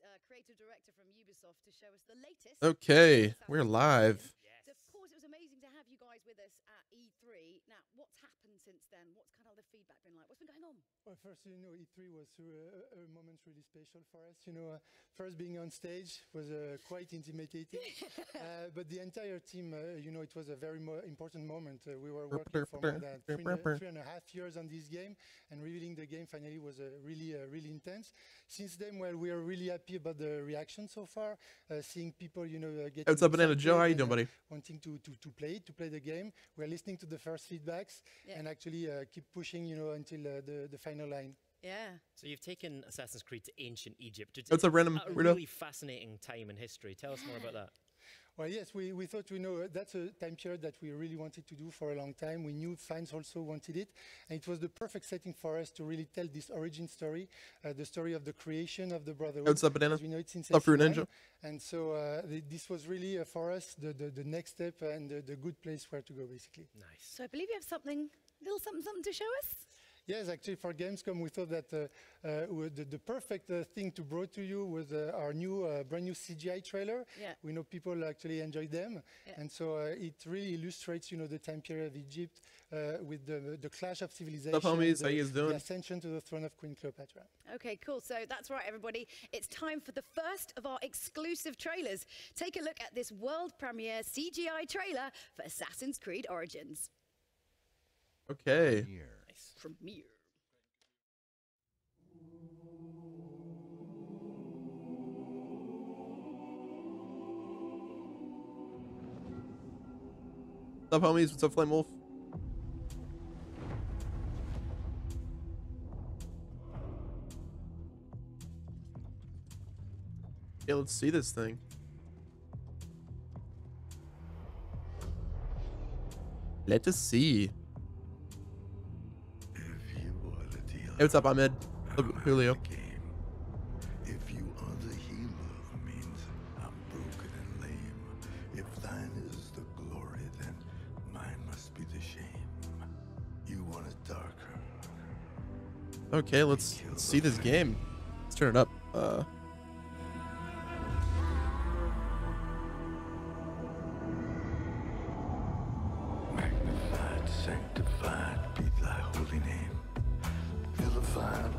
Thieves, creative director from Ubisoft, to show us the latest. Okay, we're live. So of course, it was amazing to have you guys with us at E3. Now, what's happened since then? What's kind of the feedback been like? What's been going on? Well, first, E3 was a moment really special for us. First being on stage was quite intimidating, but the entire team, it was a very important moment. We were working for more than 3.5 years on this game, and revealing the game finally was really intense. Since then, well, we are really happy about the reaction so far. Seeing people, getting What's up, Banana Joe? How you doing, buddy? Wanting to play the game. We're listening to the first feedbacks and actually keep pushing, until the final line. Yeah. So you've taken Assassin's Creed to ancient Egypt. What's up, random? A really fascinating time in history. Tell us more about that. Well, yes, we thought, that's a time period that we really wanted to do for a long time. We knew fans also wanted it. And it was the perfect setting for us to really tell this origin story, the story of the creation of the Brotherhood. What's up, Banana? We know it since Fruit Ninja. And so this was really, for us, the next step and the good place where to go, basically. Nice. So I believe you have something to show us? Yes, actually, for Gamescom, we thought that the perfect thing to bring to you was our brand new CGI trailer. Yeah. We know people actually enjoyed them, and so it really illustrates, the time period of Egypt with the clash of civilization, What's up, homies? How you doing? the ascension to the throne of Queen Cleopatra. Okay, cool. So that's right, everybody. It's time for the first of our exclusive trailers. Take a look at this world premiere CGI trailer for Assassin's Creed Origins. Okay. Premiere. What's up, homies? What's up, Flame Wolf? Okay, let's see this thing. Let us see. Hey, what's up, Ahmed? Julio. If you are the healer, means I'm broken and lame. If thine is the glory, then mine must be the shame. You want it darker. Okay, let's see this game. Let's turn it up. Magnified, sanctified be thy holy name.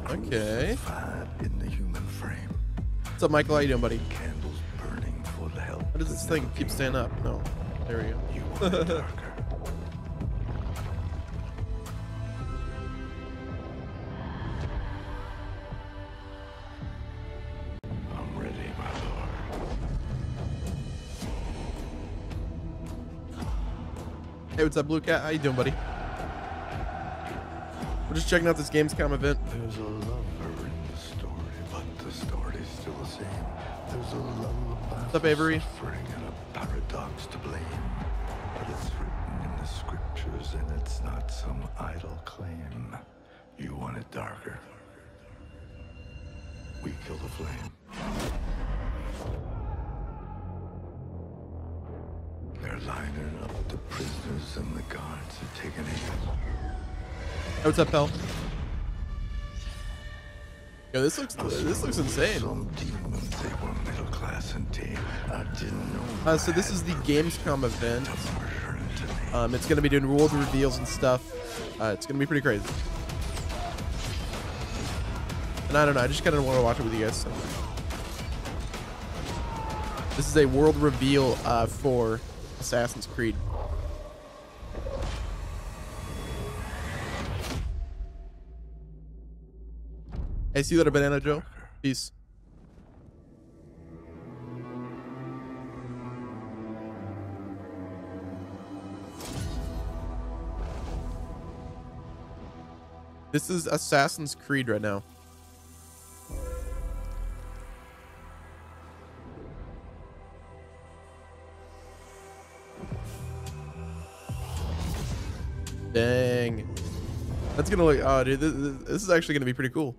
Okay. In the human frame. What's up, Michael? How you doing, buddy? Candles burning for the help. How does this thing keep staying up? No. There we go. You want it darker. I'm ready, my lord. Hey, what's up, Blue Cat? How you doing, buddy? We're just checking out this Gamescom event. There's a lover in the story, but the story's still the same. There's a lullaby. What's up, Avery? Suffering and a paradox to blame. But it's written in the scriptures, and it's not some idle claim. You want it darker. We kill the flame. They're lining up the prisoners, and the guards are taking aim. Hey, what's up, pal? Yo, this looks insane. Some demons, they were middle class and tame. I didn't know. So this is the Gamescom event. It's gonna be doing world reveals and stuff. It's gonna be pretty crazy. And I don't know, I just kind of want to watch it with you guys. So. This is a world reveal for Assassin's Creed. Hey, see you later, Banana Joe. Peace. This is Assassin's Creed right now. Dang. That's gonna look, oh dude, this is actually gonna be pretty cool.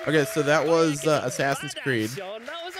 Okay, so that was Assassin's Creed. That was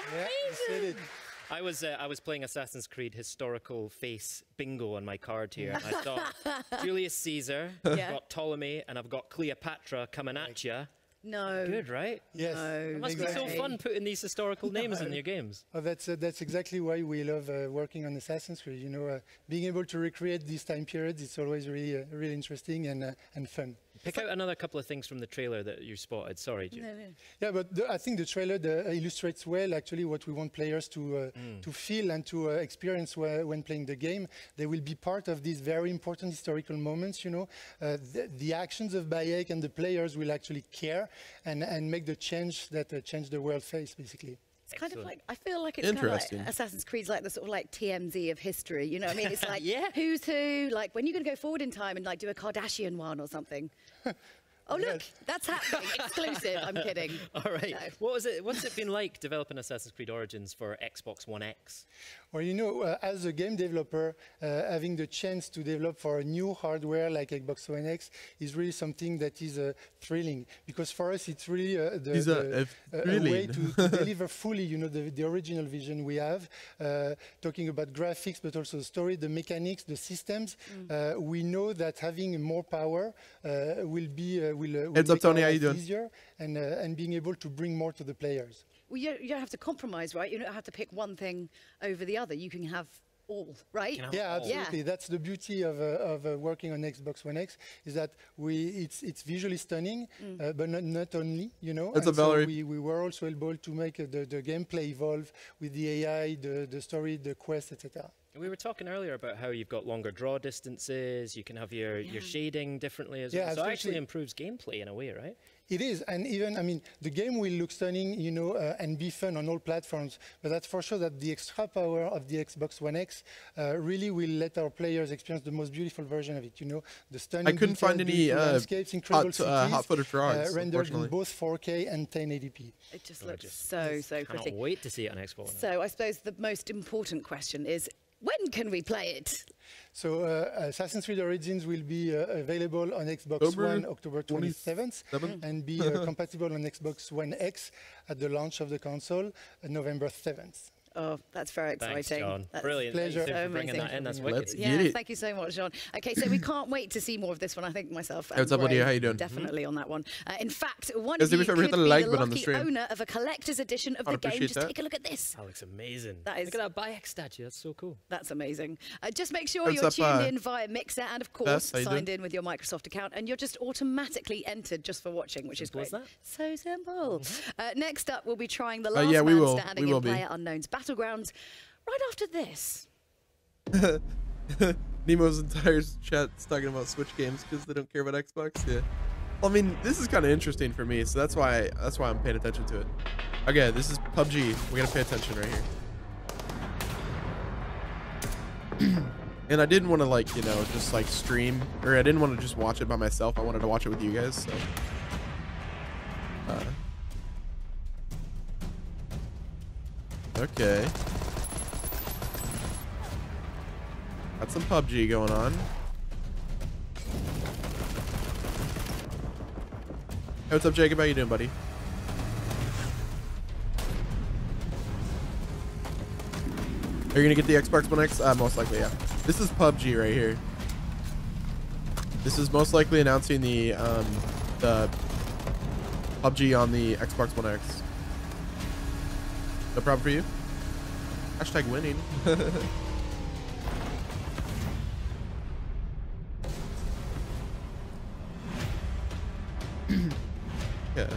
amazing. Yeah, I was playing Assassin's Creed historical face bingo on my card here. And I thought Julius Caesar, I've got Ptolemy, and I've got Cleopatra coming at you. No. Good, right? Yes. No. It must be so fun putting these historical names in your games. Oh, that's exactly why we love working on Assassin's Creed. You know, being able to recreate these time periods, it's always really interesting and fun. Pick out another couple of things from the trailer that you spotted. Sorry, Jim. Yeah, but I think the trailer illustrates well actually what we want players to feel and to experience when playing the game. They will be part of these very important historical moments. You know, the actions of Bayek and the players will actually care and make the change that change the world face, basically. It's kind of like, I feel like it's kind of like Assassin's Creed's like the sort of like TMZ of history, you know what I mean? It's like, who's who, like when you're going to go forward in time and like do a Kardashian one or something. Oh, look, that's happening. Exclusive. I'm kidding. All right. No. What's it been like developing Assassin's Creed Origins for Xbox One X? Well, you know, as a game developer, having the chance to develop for a new hardware like Xbox One X is really something that is thrilling. Because for us, it's really a way to deliver fully, you know, the original vision we have. Talking about graphics, but also the story, the mechanics, the systems. We know that having more power will Heads up, Tony, how you doing? Easier and being able to bring more to the players. Well, you don't have to compromise, right? You don't have to pick one thing over the other. You can have all, right? Yeah, absolutely. Yeah. That's the beauty of working on Xbox One X, is that it's visually stunning, but not only, you know. That's and so we were also able to make the gameplay evolve with the AI, the story, the quest, etc. We were talking earlier about how you've got longer draw distances, you can have your shading differently as well. So it actually improves gameplay in a way, right? It is, and even, I mean, the game will look stunning, you know, and be fun on all platforms, but that's for sure that the extra power of the Xbox One X really will let our players experience the most beautiful version of it, you know, the stunning I couldn't find any landscapes, incredible hot footage drawings, rendered in both 4K and 1080p. It just looks so pretty. Can't wait to see it on Xbox One. So I suppose the most important question is, when can we play it? So Assassin's Creed Origins will be available on Xbox One October 27th and be compatible on Xbox One X at the launch of the console November 7th. Oh, that's very exciting. Thanks, John. That's brilliant. Pleasure. Thanks for bringing that in. That's wicked. Yeah, thank you so much, John. Okay, so we can't wait to see more of this one. I think myself. What's up, buddy? How you doing? Definitely on that one. In fact, one of you could be the lucky owner of a collector's edition of the game. Just take a look at this. That looks amazing. That is. Look at that Bayek statue. That's so cool. That's amazing. Just make sure you're tuned in via Mixer and, of course, signed in with your Microsoft account, and you're just automatically entered just for watching, which is great. So simple. Next up, we'll be trying the last man standing in PlayerUnknown's Battlegrounds. Right after this. Nemo's entire chat's talking about Switch games because they don't care about Xbox. Yeah. Well, I mean, this is kind of interesting for me, so that's why I'm paying attention to it. Okay, this is PUBG. We gotta pay attention right here. And I didn't want to, like, you know, just like stream, or I didn't want to just watch it by myself. I wanted to watch it with you guys. So. Okay. Got some PUBG going on. Hey, what's up, Jacob? How you doing, buddy? Are you gonna get the Xbox One X? Most likely, yeah. This is PUBG right here. This is most likely announcing the PUBG on the Xbox One X. No problem for you? Hashtag winning. Yeah.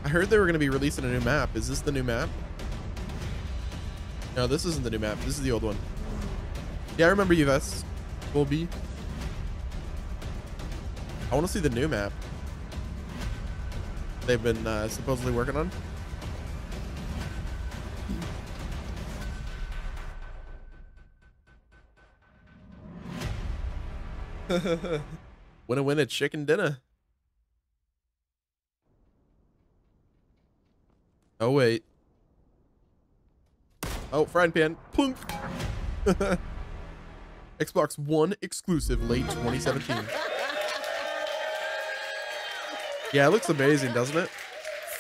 I heard they were going to be releasing a new map. Is this the new map? No, this isn't the new map. This is the old one. Yeah, I remember UVS. Colby. I want to see the new map they've been supposedly working on. Win a chicken dinner. Oh wait. Oh, frying pan. Plunk. Xbox One exclusive, late 2017. Yeah, it looks amazing, doesn't it?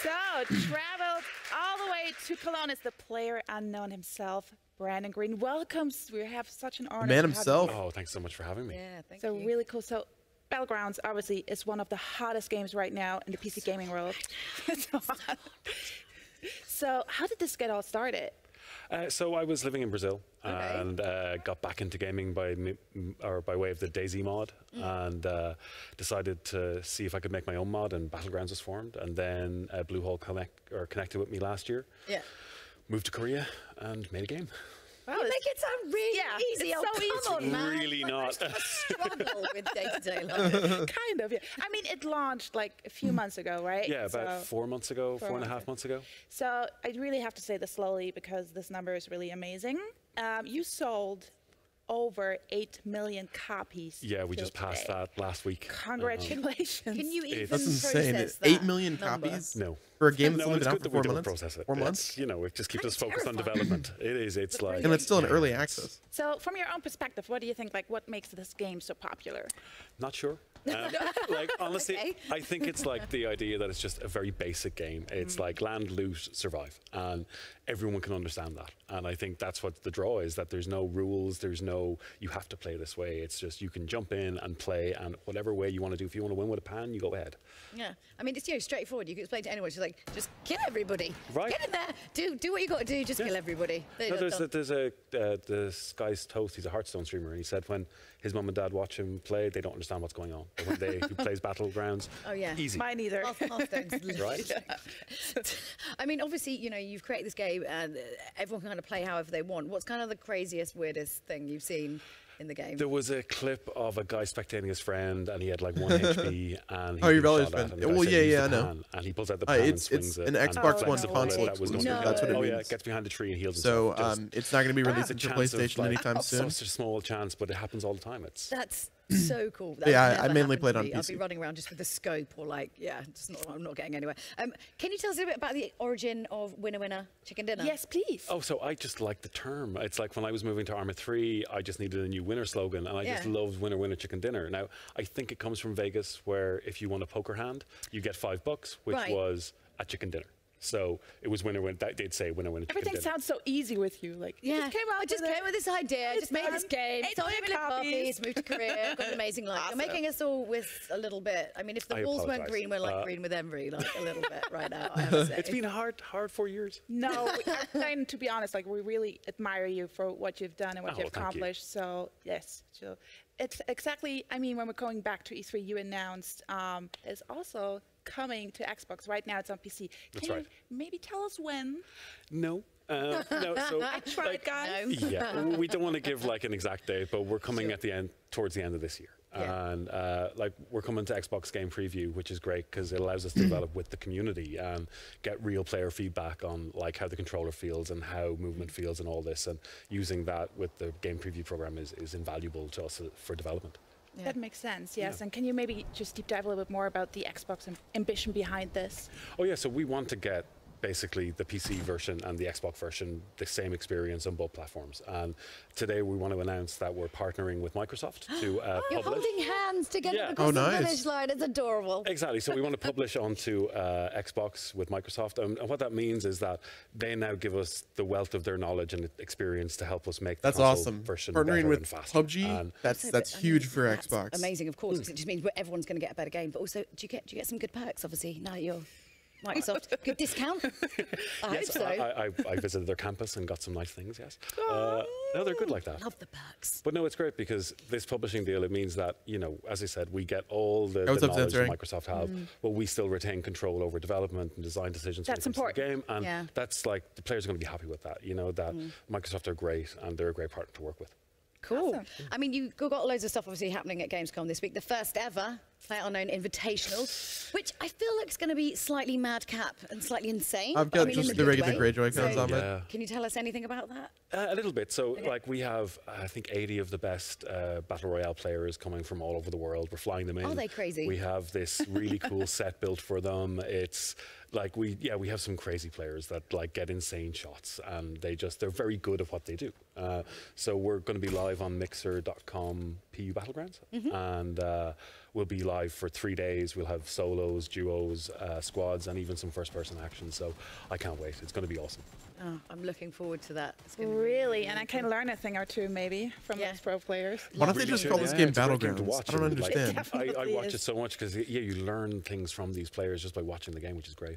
So, traveled all the way to Cologne is the player unknown himself, Brandon Green. Welcome. We have such an honor. The man himself. Oh, thanks so much for having me. Yeah, thank you. So really cool. So Battlegrounds obviously is one of the hottest games right now in the PC gaming world. So how did this get all started? So I was living in Brazil and got back into gaming by way of the DayZ mod, and decided to see if I could make my own mod, and Battlegrounds was formed, and then Bluehole connected with me last year. Yeah. Moved to Korea and made a game. Wow, you make it sound really easy. It's so easy. Come on, man. Really not. I struggle with day-to-day life. Kind of, yeah. I mean, it launched like a few months ago, right? Yeah, about 4 months ago, 4.5 months ago. So I really have to say this slowly because this number is really amazing. You sold over 8 million copies. Yeah, we just passed that last week. Congratulations. Can you even That's insane. process that 8 million number? copies? No. For a game that's only it's been good out for that 4 we don't months? process it. 4 months? You know, it just keeps us focused on terrifying. development. It is. It's like... And it's still in early access. So from your own perspective, what do you think, like, what makes this game so popular? Not sure. Like, honestly, I think it's like the idea that it's just a very basic game. It's like land, loot, survive. And everyone can understand that. And I think that's what the draw is, that there's no rules, there's no, you have to play this way. It's just, you can jump in and play, and whatever way you want to do. If you want to win with a pan, you go ahead. Yeah. I mean, it's, straightforward. You can explain to anyone. She's like, just kill everybody. Right. Get in there. Do what you got to do. Just kill everybody. No, there's this guy's Toast, he's a Hearthstone streamer, and he said when his mum and dad watch him play, they don't understand what's going on. But when he plays Battlegrounds, easy. Mine either. Right? I mean, obviously, you've created this game and everyone can kind of play however they want. What's kind of the craziest, weirdest thing you've seen in the game? There was a clip of a guy spectating his friend, and he had like 1 HP, and your brother's friend. Well, yeah, I know. And he pulls out the pan and swings it's it. an Xbox One console. That's what it means. Yeah, gets behind a tree and heals so, himself. So it's not going to be released for PlayStation anytime soon. Such a small chance, but it happens all the time. That's so cool. That I mainly played on PC. I'll be running around just with the scope or like, I'm not getting anywhere. Can you tell us a bit about the origin of Winner Winner Chicken Dinner? Yes, please. Oh, so I just like the term. It's like when I was moving to Arma 3, I just needed a new winner slogan, and I just loved Winner Winner Chicken Dinner. Now, I think it comes from Vegas, where if you won a poker hand, you get $5, which was a chicken dinner. So it was winner winner. They'd say winner winner. Everything sounds so easy with you. Like I just came with this idea. I just made this game. Sold 8 million copies. Moved to Korea. Got an amazing life. Awesome. You're making us all with a little bit. I mean, if the walls weren't green, we're like green with envy, like a little bit right now. I have to say. It's been hard 4 years. No, and to be honest, like we really admire you for what you've done and what you've accomplished. So yes, so it's exactly. I mean, when we're going back to E3, you announced there's also coming to Xbox. Right now it's on PC. That's right. You maybe tell us when? No. No, so I tried, guys. Yeah, we don't want to give like an exact date, but we're coming at the end, towards the end of this year. And like we're coming to Xbox Game Preview, which is great because it allows us to develop with the community and get real player feedback on like how the controller feels and how movement feels and all this. And using that with the Game Preview program is invaluable to us for development. That makes sense, yes. And can you maybe just deep dive a little bit more about the Xbox ambition behind this? Oh yeah, so we want to get basically the PC version and the Xbox version the same experience on both platforms. And today we want to announce that we're partnering with Microsoft to publish. You're holding hands together across the finish line. It's adorable. Exactly. So we want to publish onto Xbox with Microsoft. And what that means is that they now give us the wealth of their knowledge and experience to help us make the console version better and faster. PUBG, and that's huge for Xbox. Amazing, of course, because it just means everyone's going to get a better game. But also, do you get some good perks, obviously, now that you're Microsoft? Good discount? I hope so. I visited their campus and got some nice things, yes. No, they're good like that. Love the perks. But no, it's great because this publishing deal, it means that, as I said, we get all the knowledge that Microsoft have, but we still retain control over development and design decisions that's when it comes important. to the game. And that's like, the players are going to be happy with that, that Microsoft are great and they're a great partner to work with. Cool. Awesome. I mean, you've got loads of stuff obviously happening at Gamescom this week. The first ever PlayerUnknown Invitational, which I feel like is going to be slightly madcap and slightly insane. I've got just the regular Greyjoy cons on it. Can you tell us anything about that? A little bit. So, like, we have, I think, 80 of the best Battle Royale players coming from all over the world. We're flying them in. Are they crazy? We have this really cool set built for them. It's like we have some crazy players that like get insane shots, and they're very good at what they do. So we're going to be live on mixer.com PU Battlegrounds, and we'll be live for 3 days. We'll have solos, duos, squads, and even some first-person action. So I can't wait. It's going to be awesome. Oh, I'm looking forward to that. It's really, and I can learn a thing or two maybe from those pro players. Why don't they just call this game Battlegrounds? I don't understand. I watch it so much because you learn things from these players just by watching the game, which is great.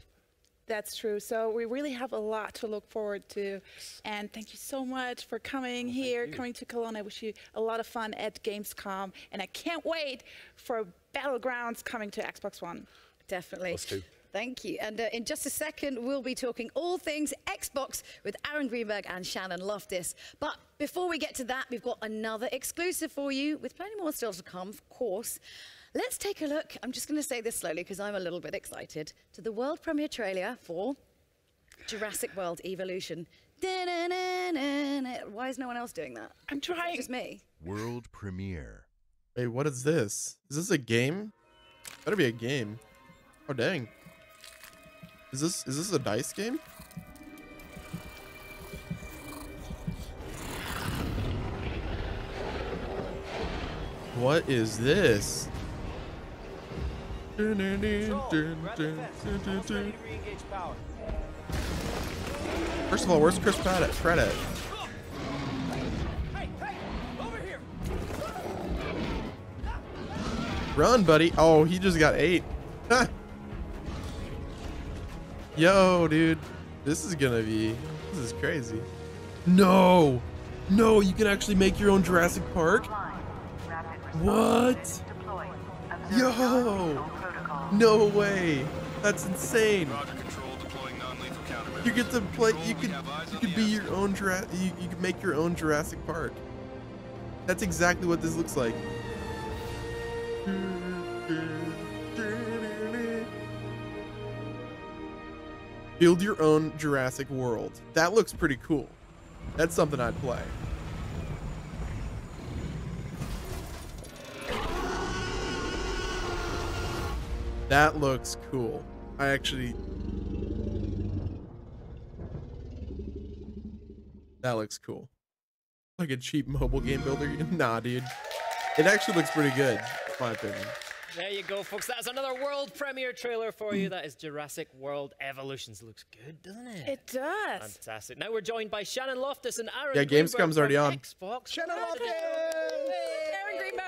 That's true. So we really have a lot to look forward to. And thank you so much for coming here, coming to Cologne. I wish you a lot of fun at Gamescom. And I can't wait for Battlegrounds coming to Xbox One. Definitely. Us too. Thank you. And in just a second, we'll be talking all things Xbox with Aaron Greenberg and Shannon Loftus. But before we get to that, we've got another exclusive for you with plenty more still to come, of course. Let's take a look, I'm just going to say this slowly because I'm a little bit excited, to the world premiere trailer for Jurassic World Evolution. Why is no one else doing that? I'm trying. Just me. World premiere. Wait, what is this? Is this a game? Better be a game. Oh, dang. Is this a dice game? What is this? First of all, where's Chris Pratt at? Run, buddy. Oh, he just got 8. Yo, dude. This is crazy. No, you can actually make your own Jurassic Park? What? Yo, no way. That's insane. You get to play, you could be your own you could make your own Jurassic Park. That's exactly what this looks like. Build your own Jurassic World. That looks pretty cool. That's something I'd play. That looks cool. That looks cool. Like a cheap mobile game builder? Nah, dude. It actually looks pretty good, in my opinion. There you go, folks. That's another world premiere trailer for you. That is Jurassic World Evolutions. Looks good, doesn't it? It does. Fantastic. Now we're joined by Shannon Loftus and Aaron Yeah, Greenberg Gamescom's already on. Xbox. Shannon Loftus! Aaron Greenberg!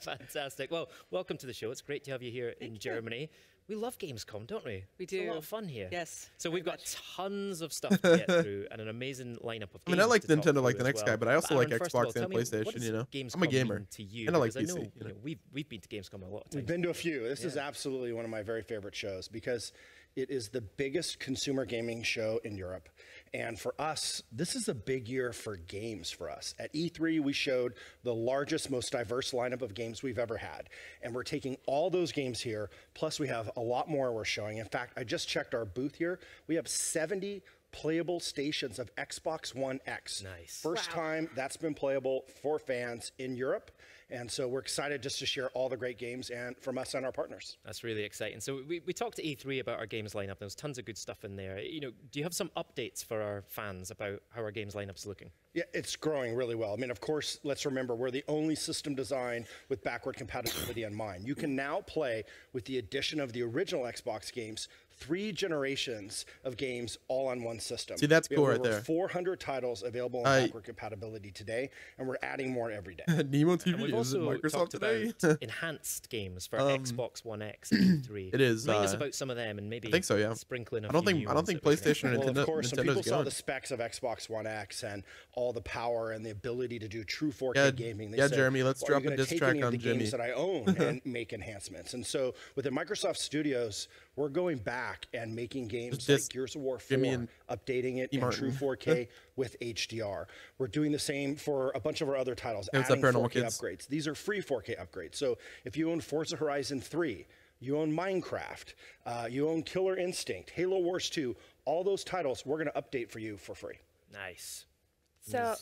Fantastic. Well, welcome to the show. It's great to have you here in Germany. We love Gamescom, don't we? We do. It's a lot of fun here. Yes. So we've got tons of stuff to get through and an amazing lineup of games. I mean, I like to talk Nintendo like through the next as well. guy, but I also Aaron, like first of all, Xbox and tell me, what PlayStation, does you know? Gamescom I'm a gamer. mean to you? And I like Because PC. I know, we've been to Gamescom a lot of times. We've been to a few. This is absolutely one of my very favorite shows because it is the biggest consumer gaming show in Europe. And for us, this is a big year for games for us. At E3, we showed the largest, most diverse lineup of games we've ever had. And we're taking all those games here, plus we have a lot more we're showing. In fact, I just checked our booth here. We have 70 playable stations of Xbox One X. Nice. First time that's been playable for fans in Europe. And so we're excited just to share all the great games and from us and our partners. That's really exciting. So we talked to E3 about our games lineup. There's tons of good stuff in there. You know, do you have some updates for our fans about how our games lineup's looking? Yeah, it's growing really well. I mean, of course, let's remember we're the only system design with backward compatibility in mind. You can now play with the addition of the original Xbox games, 3 generations of games all on one system. See, that's cool right there. 400 titles available in backward compatibility today, and we're adding more every day. Nemo TV we've is it also Microsoft talked today? about enhanced games for Xbox One X and E3. It is. Remind us about some of them and maybe I think so, yeah. sprinkling a I don't few think new ones that we can PlayStation or Well, Nintendo. of course, when people saw going. the specs of Xbox One X and all the power and the ability to do true 4K Yeah, gaming, they yeah, said, Jeremy, let's well, drop are you a gonna diss take track any of on the Jimmy. games that I own and make enhancements. And so within Microsoft Studios, we're going back and making games like Gears of War 4, Jimmy and updating it in true 4K with HDR. We're doing the same for a bunch of our other titles, Hey, what's up, adding Paranormal 4K Kids? upgrades. These are free 4K upgrades. So if you own Forza Horizon 3, you own Minecraft, you own Killer Instinct, Halo Wars 2, all those titles we're going to update for you for free. Nice. So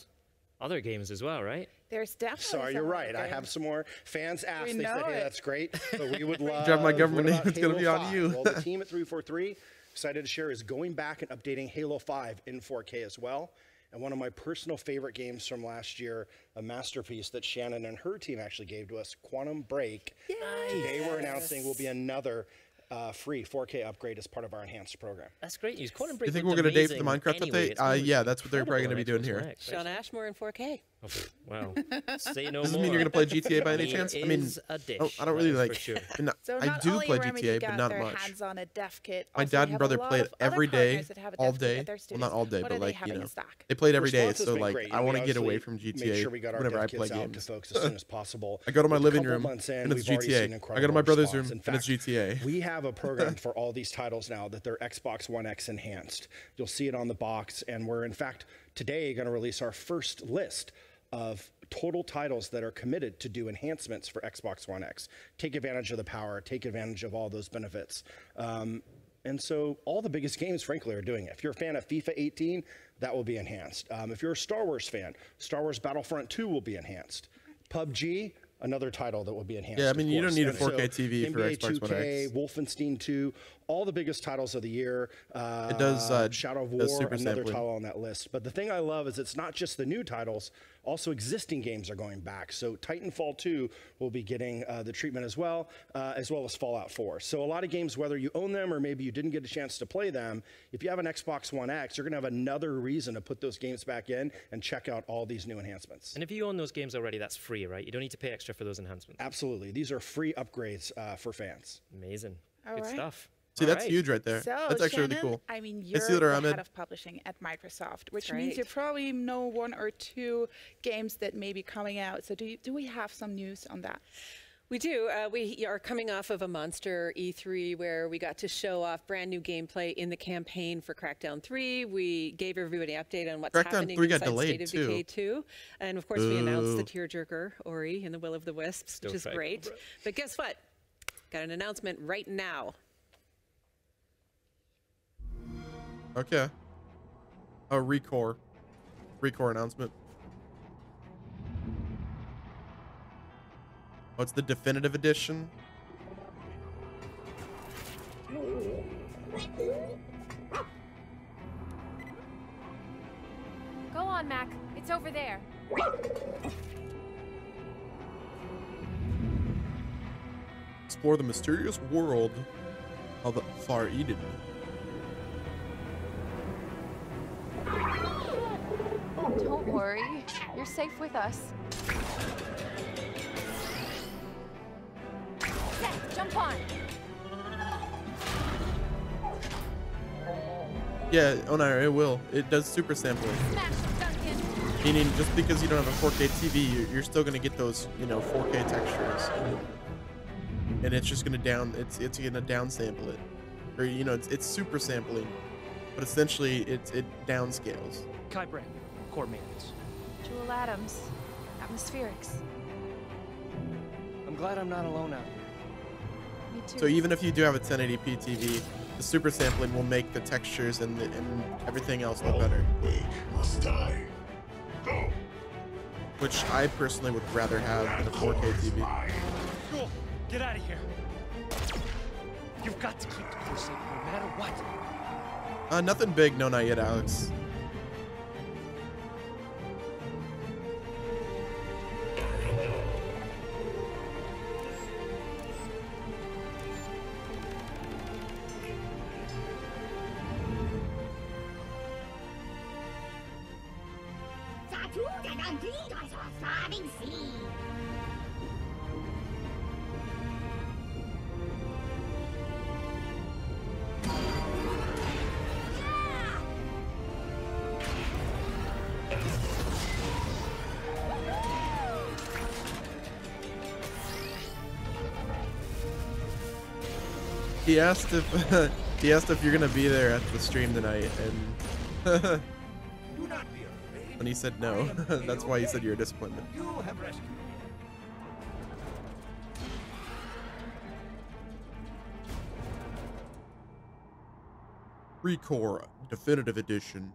other games as well, right? There's definitely. Sorry, you're right. I have some more. Fans asked. They said, "Hey, that's great, but we would love." Drop my government name. It's gonna be on you. Well, the team at 343, excited to share, is going back and updating Halo 5 in 4K as well. And one of my personal favorite games from last year, a masterpiece that Shannon and her team actually gave to us, Quantum Break. Yay. Today we're announcing will be another free 4K upgrade as part of our enhanced program. That's great news. Quantum Break. You think we're going to date for the Minecraft anyway. update? Yeah, that's what they're probably going to be doing here. X, Sean Ashmore in 4K. Oh, wow. Say no Does this more. mean you're going to play GTA by any chance? I mean, I don't really like. Sure. So I do play GTA, but not much. Hands on a dev kit. My dad and brother play it every day, all day. Well, not all day, but like, you know, they play it every day. So like, I want to get away from GTA whenever I play games. To folks as soon as possible. I go to my living room and it's GTA. I go to my brother's room and it's GTA. We have a program for all these titles now that they're Xbox One X enhanced. You'll see it on the box, and we're in fact today going to release our first list of total titles that are committed to do enhancements for Xbox One X. Take advantage of the power, take advantage of all those benefits. And so all the biggest games, frankly, are doing it. If you're a fan of FIFA 18, that will be enhanced. If you're a Star Wars fan, Star Wars Battlefront 2 will be enhanced. PUBG, another title that will be enhanced. Yeah, I mean, you don't need a 4K TV for NBA Xbox 2K, One X. Wolfenstein 2, all the biggest titles of the year. It does Shadow of War, another title on that list. But the thing I love is it's not just the new titles, also existing games are going back. So Titanfall 2 will be getting the treatment as well as Fallout 4. So a lot of games, whether you own them or maybe you didn't get a chance to play them, if you have an Xbox One X, you're going to have another reason to put those games back in and check out all these new enhancements. And if you own those games already, that's free, right? You don't need to pay extra for those enhancements. Absolutely. These are free upgrades for fans. Amazing. All Good right. stuff. See, that's huge right there. So, that's actually Shannon, really cool. I mean, you're the head of publishing at Microsoft, which means you probably know one or two games that may be coming out. So do we have some news on that? We do. We are coming off of a monster E3 where we got to show off brand new gameplay in the campaign for Crackdown 3. We gave everybody an update on what's happening inside State of Decay 2. And of course, we announced the tearjerker, Ori, and the Will of the Wisps, which is great. But guess what? Got an announcement right now. Okay. A Recore announcement. Oh, it's the definitive edition. Go on, Mac. It's over there. Explore the mysterious world of the Far Eden. Don't worry. You're safe with us. Set, jump on. Yeah, oh no, it will. It does super sampling. Smash him, Duncan. Meaning, just because you don't have a 4K TV, you're still gonna get those, you know, 4K textures. And it's just gonna it's gonna downsample it, or you know, it's super sampling, but essentially it downscales. Kai Brand, core maintenance. Jewel Adams, atmospherics. I'm glad I'm not alone out here. Me too. So even if you do have a 1080p TV, the super sampling will make the textures and everything else look better. Must die. Go. Which I personally would rather have than a 4K TV. Cool. Get out of here. You've got to keep the core safe no matter what. Nothing big, no, not yet, Alex. He asked if you're gonna be there at the stream tonight, and and he said no. That's why he said you're a disappointment. You have rescued me. Recore Definitive Edition.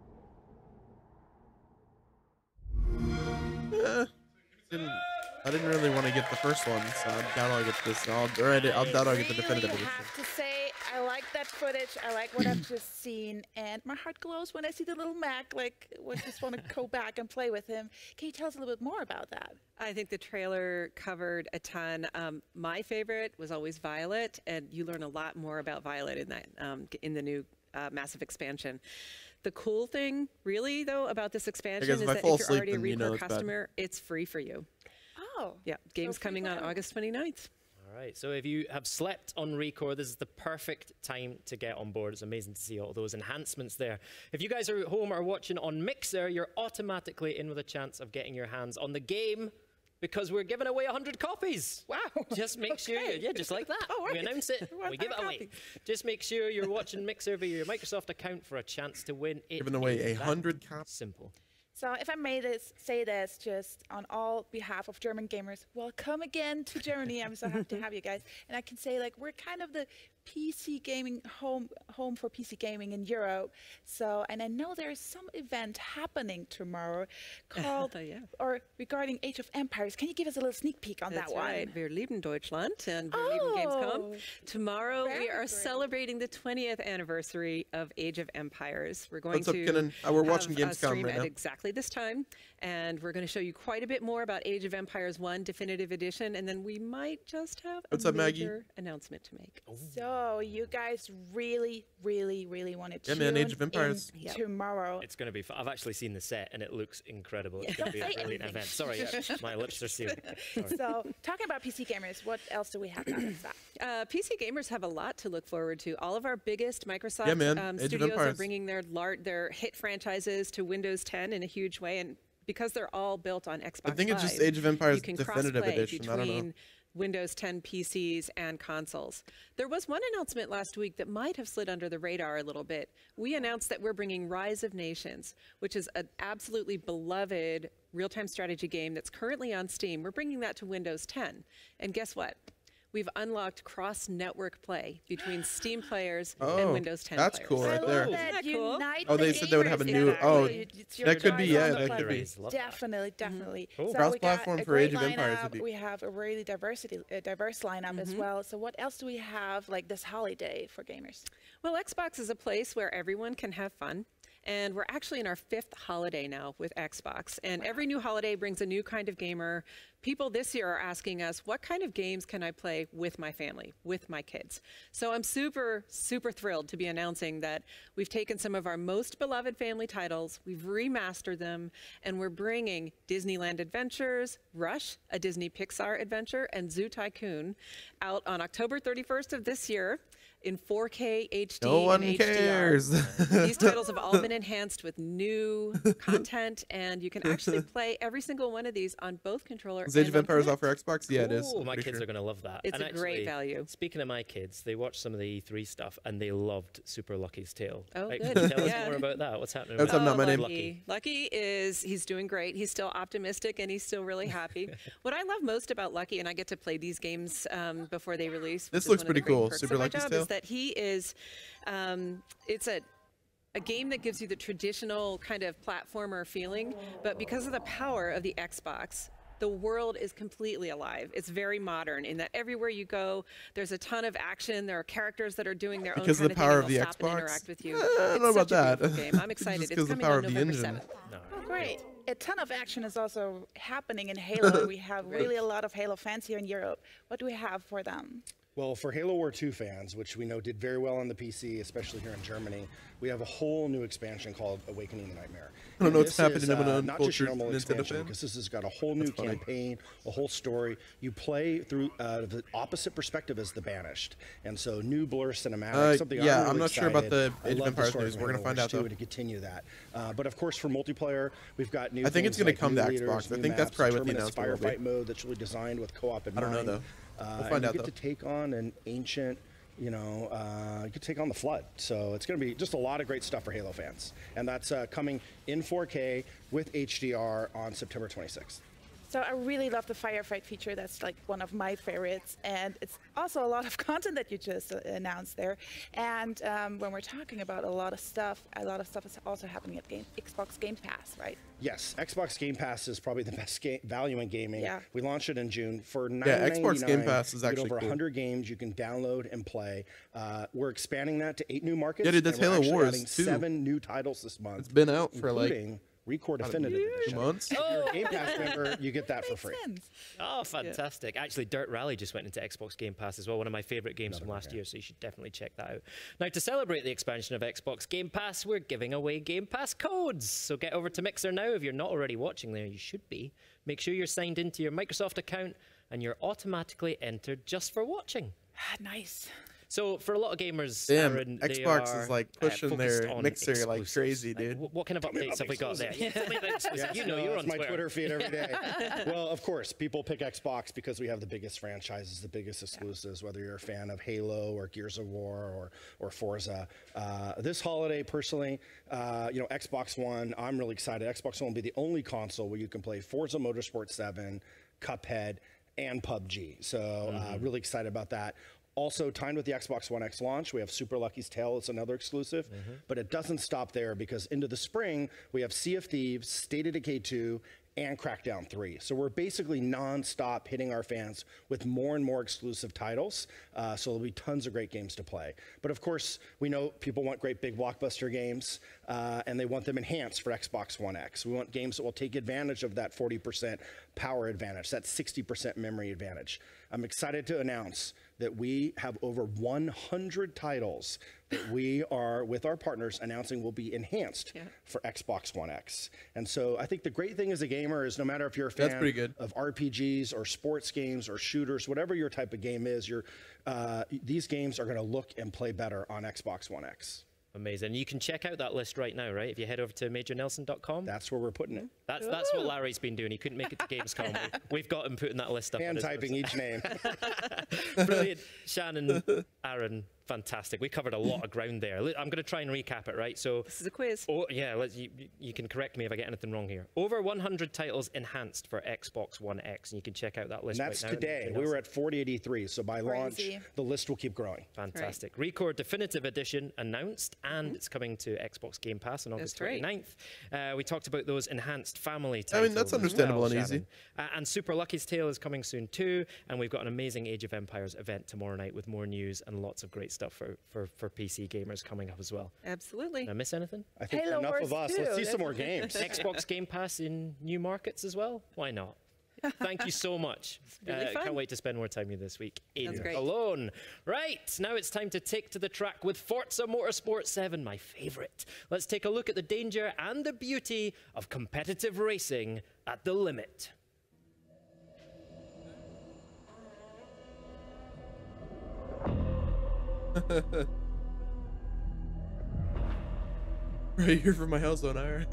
I didn't really want to get the first one, so I doubt I'll get this. I'll doubt I'll get the definitive edition. I have to say, I like that footage. I like what I've just seen, and my heart glows when I see the little Mac. Like, I just want to go back and play with him. Can you tell us a little bit more about that? I think the trailer covered a ton. My favorite was always Violet, and you learn a lot more about Violet in that in the new massive expansion. The cool thing, really, though, about this expansion is that if you're already a Recore customer, it's free for you. Oh. Yeah, game's coming on August 29th. All right, so if you have slept on Recore, this is the perfect time to get on board. It's amazing to see all those enhancements there. If you guys are at home or watching on Mixer, you're automatically in with a chance of getting your hands on the game because we're giving away 100 copies. Wow. Just make sure, just like that. Oh, right. We announce it, we give it away. Just make sure you're watching Mixer via your Microsoft account for a chance to win. Giving away 100 copies. Simple. So if I may say this just on all behalf of German gamers, welcome again to Germany. I'm so happy to have you guys. And I can say, like, we're kind of the PC gaming home for PC gaming in Europe. So, and I know there's some event happening tomorrow called or regarding Age of Empires. Can you give us a little sneak peek on that one? That's right. Wir lieben Deutschland and wir lieben Gamescom. Tomorrow we are celebrating the 20th anniversary of Age of Empires. We're going to we're watching have Gamescom a stream right now. At exactly this time, and we're going to show you quite a bit more about Age of Empires 1 Definitive Edition, and then we might just have a major announcement to make. So you guys really, really, really want to tune man, Age of Empires tomorrow. It's going to be fun. I've actually seen the set, and it looks incredible. It's going to be a brilliant event. Sorry, my lips are sealed. So talking about PC gamers, what else do we have on that? PC gamers have a lot to look forward to. All of our biggest Microsoft studios are bringing their hit franchises to Windows 10 in a huge way, and because they're all built on Xbox I think it's just Age of Empires Definitive Edition. I don't know. Windows 10 PCs and consoles. There was one announcement last week that might have slid under the radar a little bit. We announced that we're bringing Rise of Nations, which is an absolutely beloved real-time strategy game that's currently on Steam. We're bringing that to Windows 10. And guess what? We've unlocked cross-network play between Steam players and Windows 10 that's players. Cool right there. Isn't that cool? Oh, they said they would have a new. Oh, that could be. That could be. Definitely. Cool. Cross-platform for Age of Empires. We have a really diverse lineup as well. So what else do we have like this holiday for gamers? Well, Xbox is a place where everyone can have fun. And we're actually in our 5th holiday now with Xbox. And every new holiday brings a new kind of gamer. People this year are asking us, what kind of games can I play with my family, with my kids? So I'm super, super thrilled to be announcing that we've taken some of our most beloved family titles, we've remastered them, and we're bringing Disneyland Adventures, Rush, a Disney Pixar adventure, and Zoo Tycoon out on October 31st of this year in 4K HD no one and cares. HDR. These titles have all been enhanced with new content, and you can actually play every single one of these on both controller Is Age of Empires off for Xbox? Yeah, it is. Oh, my kids are going to love that. It's a great value. Speaking of my kids, they watched some of the E3 stuff, and they loved Super Lucky's Tale. Oh, good. Tell us more about that. What's happening? That's not my name. Lucky he's doing great. He's still optimistic, and he's still really happy. What I love most about Lucky, and I get to play these games before they release. This looks pretty cool. Super Lucky's Tale. Is that he is, it's a game that gives you the traditional kind of platformer feeling, but because of the power of the Xbox, the world is completely alive. It's very modern in that everywhere you go, there's a ton of action. There are characters that are doing their own kind of thing. Because of the power of the Xbox? And interact with you. I don't know about that. Game. I'm excited. It's coming on November 7th. Oh, great. A ton of action is also happening in Halo. We have really a lot of Halo fans here in Europe. What do we have for them? Well, for Halo War 2 fans, which we know did very well on the PC, especially here in Germany, we have a whole new expansion called Awakening the Nightmare. I don't know what's happening to an not just uncultured normal Nintendo expansion, fan. because this has got a whole new campaign, a whole story. You play through the opposite perspective as the Banished, and so new blur cinematic. Something I'm not sure about the Age of Empires news. We're gonna find out though. To continue that, but of course for multiplayer, we've got new. I think it's gonna come to Xbox. I think that's probably what the announcement will be. Firefight mode that's really designed with co-op in mind. I don't know though. We'll find out though. You get to take on an ancient. You could take on the Flood. So it's going to be just a lot of great stuff for Halo fans. And that's coming in 4K with HDR on September 26th. So I really love the firefight feature. That's like one of my favorites. And it's also a lot of content that you just announced there. And when we're talking about a lot of stuff is also happening at Xbox Game Pass, right? Yes, Xbox Game Pass is probably the best value in gaming. Yeah. We launched it in June for $9.99. Yeah, Xbox Game Pass is actually over cool. 100 games you can download and play. We're expanding that to 8 new markets. Yeah, dude, that's Halo Wars adding too. 7 new titles this month. It's been out for including Recore Definitive Edition. 2 months. If you're a Game Pass member, you get that for free. Oh, fantastic. Actually, Dirt Rally just went into Xbox Game Pass as well, one of my favorite games from last year, so you should definitely check that out. Now, to celebrate the expansion of Xbox Game Pass, we're giving away Game Pass codes. So get over to Mixer now. If you're not already watching there, you should be. Make sure you're signed into your Microsoft account, and you're automatically entered just for watching. Nice. So for a lot of gamers, damn, Aaron, Xbox is like pushing their Mixer exclusives. like crazy, dude. What kind of updates have we got there? You know, you're on my Twitter feed every day. Well, of course, people pick Xbox because we have the biggest franchises, the biggest exclusives, whether you're a fan of Halo or Gears of War or Forza. This holiday, personally, you know, Xbox One, I'm really excited. Xbox One will be the only console where you can play Forza Motorsport 7, Cuphead, and PUBG. So really excited about that. Also, timed with the Xbox One X launch, we have Super Lucky's Tale. It's another exclusive. But it doesn't stop there, because into the spring, we have Sea of Thieves, State of Decay 2, and Crackdown 3. So we're basically non-stop hitting our fans with more and more exclusive titles. So there'll be tons of great games to play. But of course, we know people want great big blockbuster games, and they want them enhanced for Xbox One X. We want games that will take advantage of that 40% power advantage, that 60% memory advantage. I'm excited to announce that we have over 100 titles that we are, with our partners, announcing will be enhanced for Xbox One X. And so I think the great thing as a gamer is, no matter if you're a fan of RPGs or sports games or shooters, whatever your type of game is, these games are going to look and play better on Xbox One X. Amazing. You can check out that list right now, right? If you head over to MajorNelson.com. That's where we're putting it. That's what Larry's been doing. He couldn't make it to Gamescom. We've got him putting that list up. Hand typing each name. Brilliant. Shannon, Aaron, fantastic. We covered a lot of ground there. I'm going to try and recap it, right? So this is a quiz. Oh, yeah, you can correct me if I get anything wrong here. Over 100 titles enhanced for Xbox One X, and you can check out that list and that's right now. Today. We were at 4083, so by launch, the list will keep growing. Fantastic. Right. Recore Definitive Edition announced, and it's coming to Xbox Game Pass on August 29th. We talked about those enhanced family titles. I mean, that's understandable and easy. And Super Lucky's Tale is coming soon too, and we've got an amazing Age of Empires event tomorrow night with more news and lots of great stuff for PC gamers coming up as well. Absolutely. Did I miss anything? I think Halo enough of us. Let's see some more games. Xbox Game Pass in new markets as well? Why not? Thank you so much. Really can't wait to spend more time with you this week in Cologne. Right, now it's time to take to the track with Forza Motorsport 7, my favorite. Let's take a look at the danger and the beauty of competitive racing at the limit. Right here from my house on hour.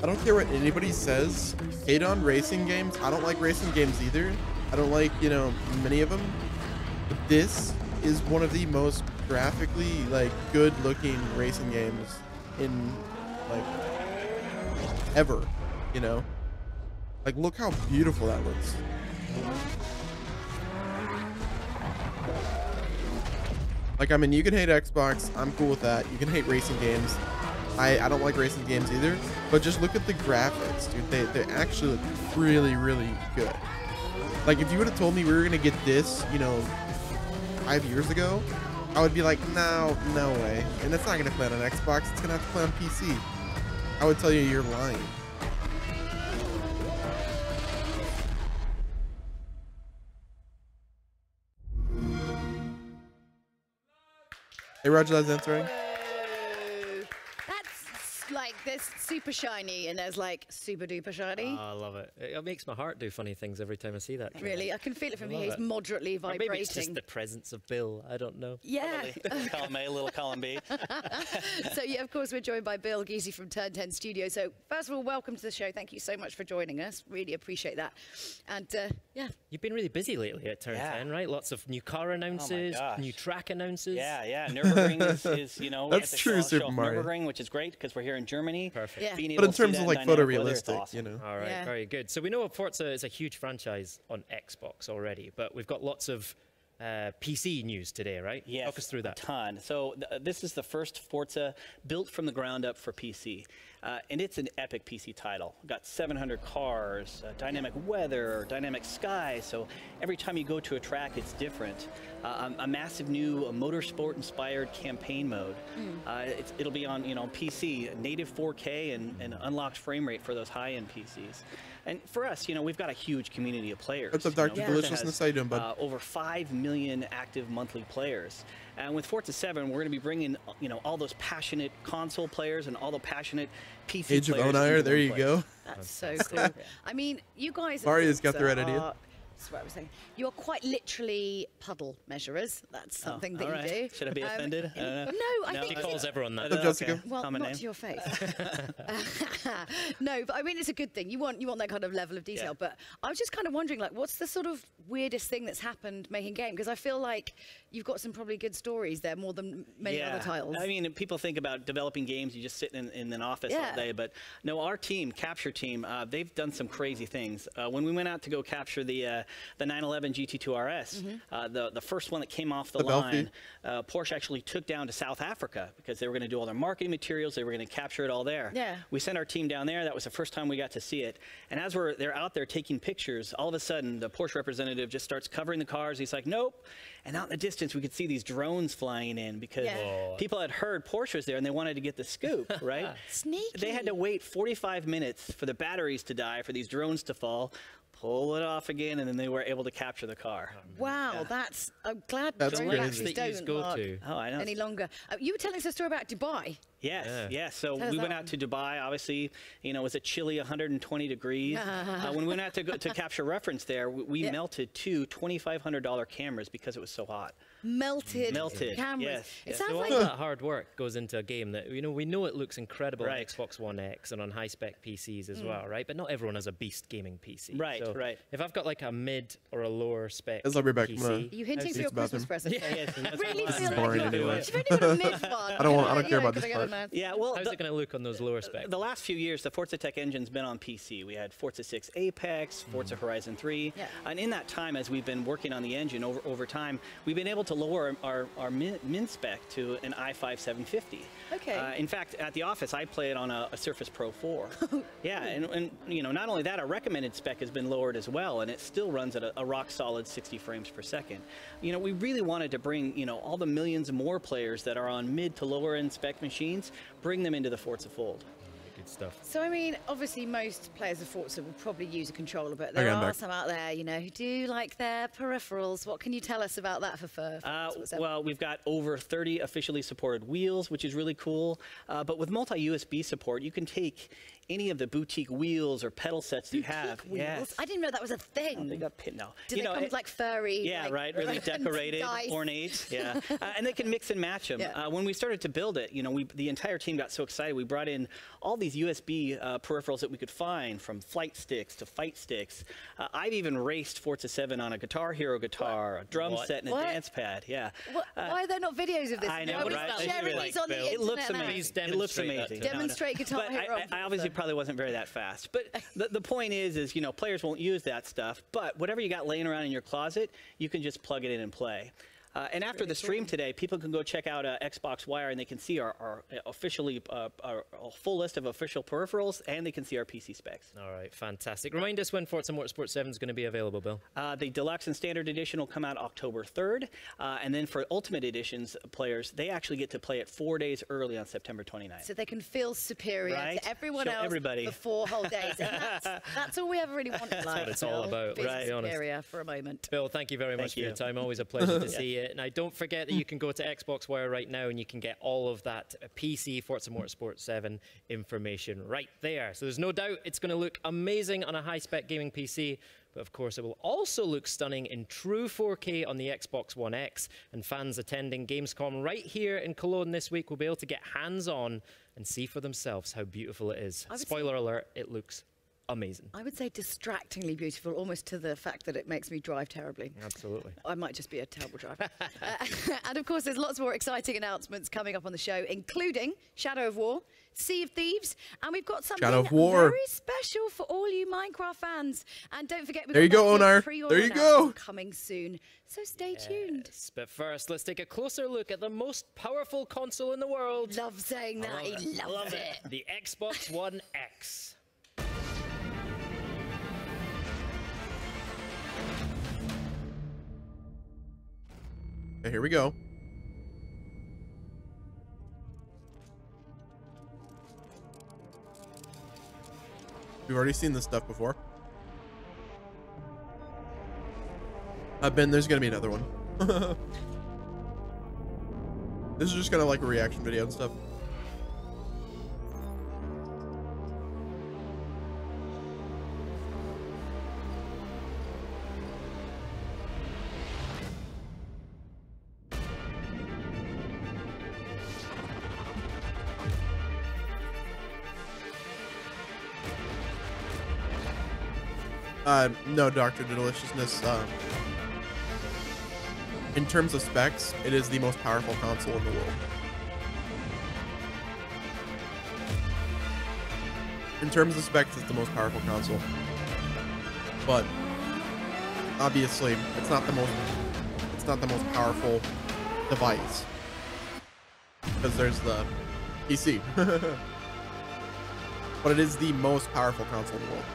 I don't care what anybody says. Hate on racing games. I don't like racing games either. I don't like, you know, many of them. But this is one of the most graphically, like, good-looking racing games in, like, ever, you know? Like, look how beautiful that looks. Like, I mean, you can hate Xbox. I'm cool with that. You can hate racing games. I don't like racing games either, but just look at the graphics, dude. They actually look really, really good. Like, if you would have told me we were going to get this, you know, 5 years ago, I would be like, no way. And it's not going to play on an Xbox. It's going to have to play on PC. I would tell you you're lying. Hey, Roger, that's answering. like, there's super shiny and there's like super duper shiny. Oh, I love it. It makes my heart do funny things every time I see that. Really? I can feel it from here. It's moderately vibrating. Or maybe it's just the presence of Bill. I don't know. Yeah. Column A, little column B. So, yeah, of course, we're joined by Bill Geesey from Turn 10 Studio. So, first of all, welcome to the show. Thank you so much for joining us. Really appreciate that. And, yeah. You've been really busy lately at Turn 10, right? Lots of new car announces, new track announces. Yeah. Nürburgring is, you know, that's true, Super Mario. Nürburgring, which is great because we're here in Germany. Perfect. Yeah. But in terms of like photorealistic, awesome. you know. All right, very good. So we know Forza is a huge franchise on Xbox already, but we've got lots of PC news today, right? Yes, talk us through that. A ton. So this is the first Forza built from the ground up for PC. And it's an epic PC title. We've got 700 cars, dynamic weather, dynamic sky. So every time you go to a track, it's different. A massive new motorsport-inspired campaign mode. It'll be on PC, native 4K and unlocked frame rate for those high-end PCs. And for us, we've got a huge community of players. What's up, Dr. Deliciousness? How you doing, bud? Over 5 million active monthly players. And with Forza 7, we're going to be bringing, all those passionate console players and all the passionate PC players. Age of Onire, there you go. That's so cool. I mean, you guys... Mario's got the right idea. That's what I was saying. You're quite literally puddle measurers. That's something that you do. Should I be offended? No, I think... He calls everyone that. Jessica. Well, not to your face. No, but I mean, it's a good thing. You want that kind of level of detail. But I was just kind of wondering, like, what's the sort of weirdest thing that's happened making game? Because I feel like you've got some probably good stories there, more than many other titles. I mean, people think about developing games, you just sit in an office all day. But no, our team, Capture Team, they've done some crazy things. When we went out to go capture the 911 GT2 RS, the first one that came off the line, Porsche actually took down to South Africa because they were going to do all their marketing materials. They were going to capture it all there. Yeah. We sent our team down there. That was the first time we got to see it. And as they're out there taking pictures, all of a sudden the Porsche representative just starts covering the cars. He's like, nope. And out in the distance, we could see these drones flying in because people had heard Porsche was there and they wanted to get the scoop, right? Sneaky. They had to wait 45 minutes for the batteries to die, for these drones to fall, pull it off again, and then they were able to capture the car. Wow, I'm glad that's drone batteries don't mark I know. any longer. You were telling us a story about Dubai. Yes. So we went out to Dubai. Obviously, it was a chilly 120 degrees. When we went out to capture reference there, we melted two $2,500 cameras because it was so hot. Melted cameras. Yes. It sounds so like all that hard work goes into a game that we know it looks incredible on Right. Xbox One X and on high-spec PCs as well, right? But not everyone has a beast gaming PC. Right, so right. If I've got like a mid or a lower spec I'll be back. PC, Are you hinting for your Christmas present? Yes, I really This feel is like boring you've anyway. only got a mid one. I don't care about this part. Yeah, well, how's it going to look on those lower specs? the last few years, the Forza Tech engine's been on PC. We had Forza 6 Apex, Forza Horizon 3, and in that time, as we've been working on the engine over time, we've been able to lower our min spec to an i5 750. Okay. In fact, at the office, I play it on a Surface Pro 4. Yeah, and not only that, our recommended spec has been lowered as well, and it still runs at a rock solid 60 frames per second. We really wanted to bring all the millions more players that are on mid to lower end spec machines, bring them into the Forza fold. Good stuff. So, I mean, obviously most players of Forza will probably use a controller, but there are some out there, who do like their peripherals. What can you tell us about that for well, we've got over 30 officially supported wheels, which is really cool. But with multi-USB support, you can take any of the boutique wheels or pedal sets that you have. Wheels? Yes. I didn't know that was a thing. Oh, they got pin now. Do they come with like furry? Yeah, right. Really decorated, ornate. Yeah, and they can mix and match them. When we started to build it, the entire team got so excited. We brought in all these USB peripherals that we could find, from flight sticks to fight sticks. I've even raced Forza 7 on a Guitar Hero guitar, a drum set, and a dance pad. Yeah. Why are there not videos of this? I know, right? Sharing these on the internet. It looks amazing. It looks amazing. Demonstrate Guitar Hero. I obviously probably wasn't very that fast, but the point is players won't use that stuff. But whatever you got laying around in your closet, you can just plug it in and play. And after the stream today, people can go check out Xbox Wire, and they can see our officially our full list of official peripherals, and they can see our PC specs. All right, fantastic. Remind us when Forza Motorsport 7 is going to be available, Bill. The Deluxe and Standard Edition will come out October 3rd, and then for Ultimate Editions players, they actually get to play it 4 days early on September 29th. So they can feel superior to everyone else for 4 whole days. And that's all we ever really want in life. That's what it's all about. Feel superior for a moment. Bill, thank you very much for your time. Always a pleasure to see you. it. Now, don't forget that you can go to Xbox Wire right now and you can get all of that PC Forza Motorsport 7 information right there. So there's no doubt it's going to look amazing on a high-spec gaming PC. But of course, it will also look stunning in true 4K on the Xbox One X. And fans attending Gamescom right here in Cologne this week will be able to get hands-on and see for themselves how beautiful it is. Spoiler alert, it looks amazing. I would say distractingly beautiful, almost to the fact that it makes me drive terribly. Absolutely. I might just be a terrible driver. And of course, there's lots more exciting announcements coming up on the show, including Shadow of War, Sea of Thieves, and we've got something very special for all you Minecraft fans. And don't forget, we've got Onar. There you go. Coming soon. So stay tuned. But first, let's take a closer look at the most powerful console in the world. Love saying that. He loves it. The Xbox One X. Okay, here we go. We've already seen this stuff before. There's gonna be another one. This is just kind of like a reaction video and stuff. No, Dr. Deliciousness. In terms of specs, it is the most powerful console in the world. In terms of specs, it's the most powerful console. But obviously, it's not the most powerful device. Because there's the PC. But it is the most powerful console in the world.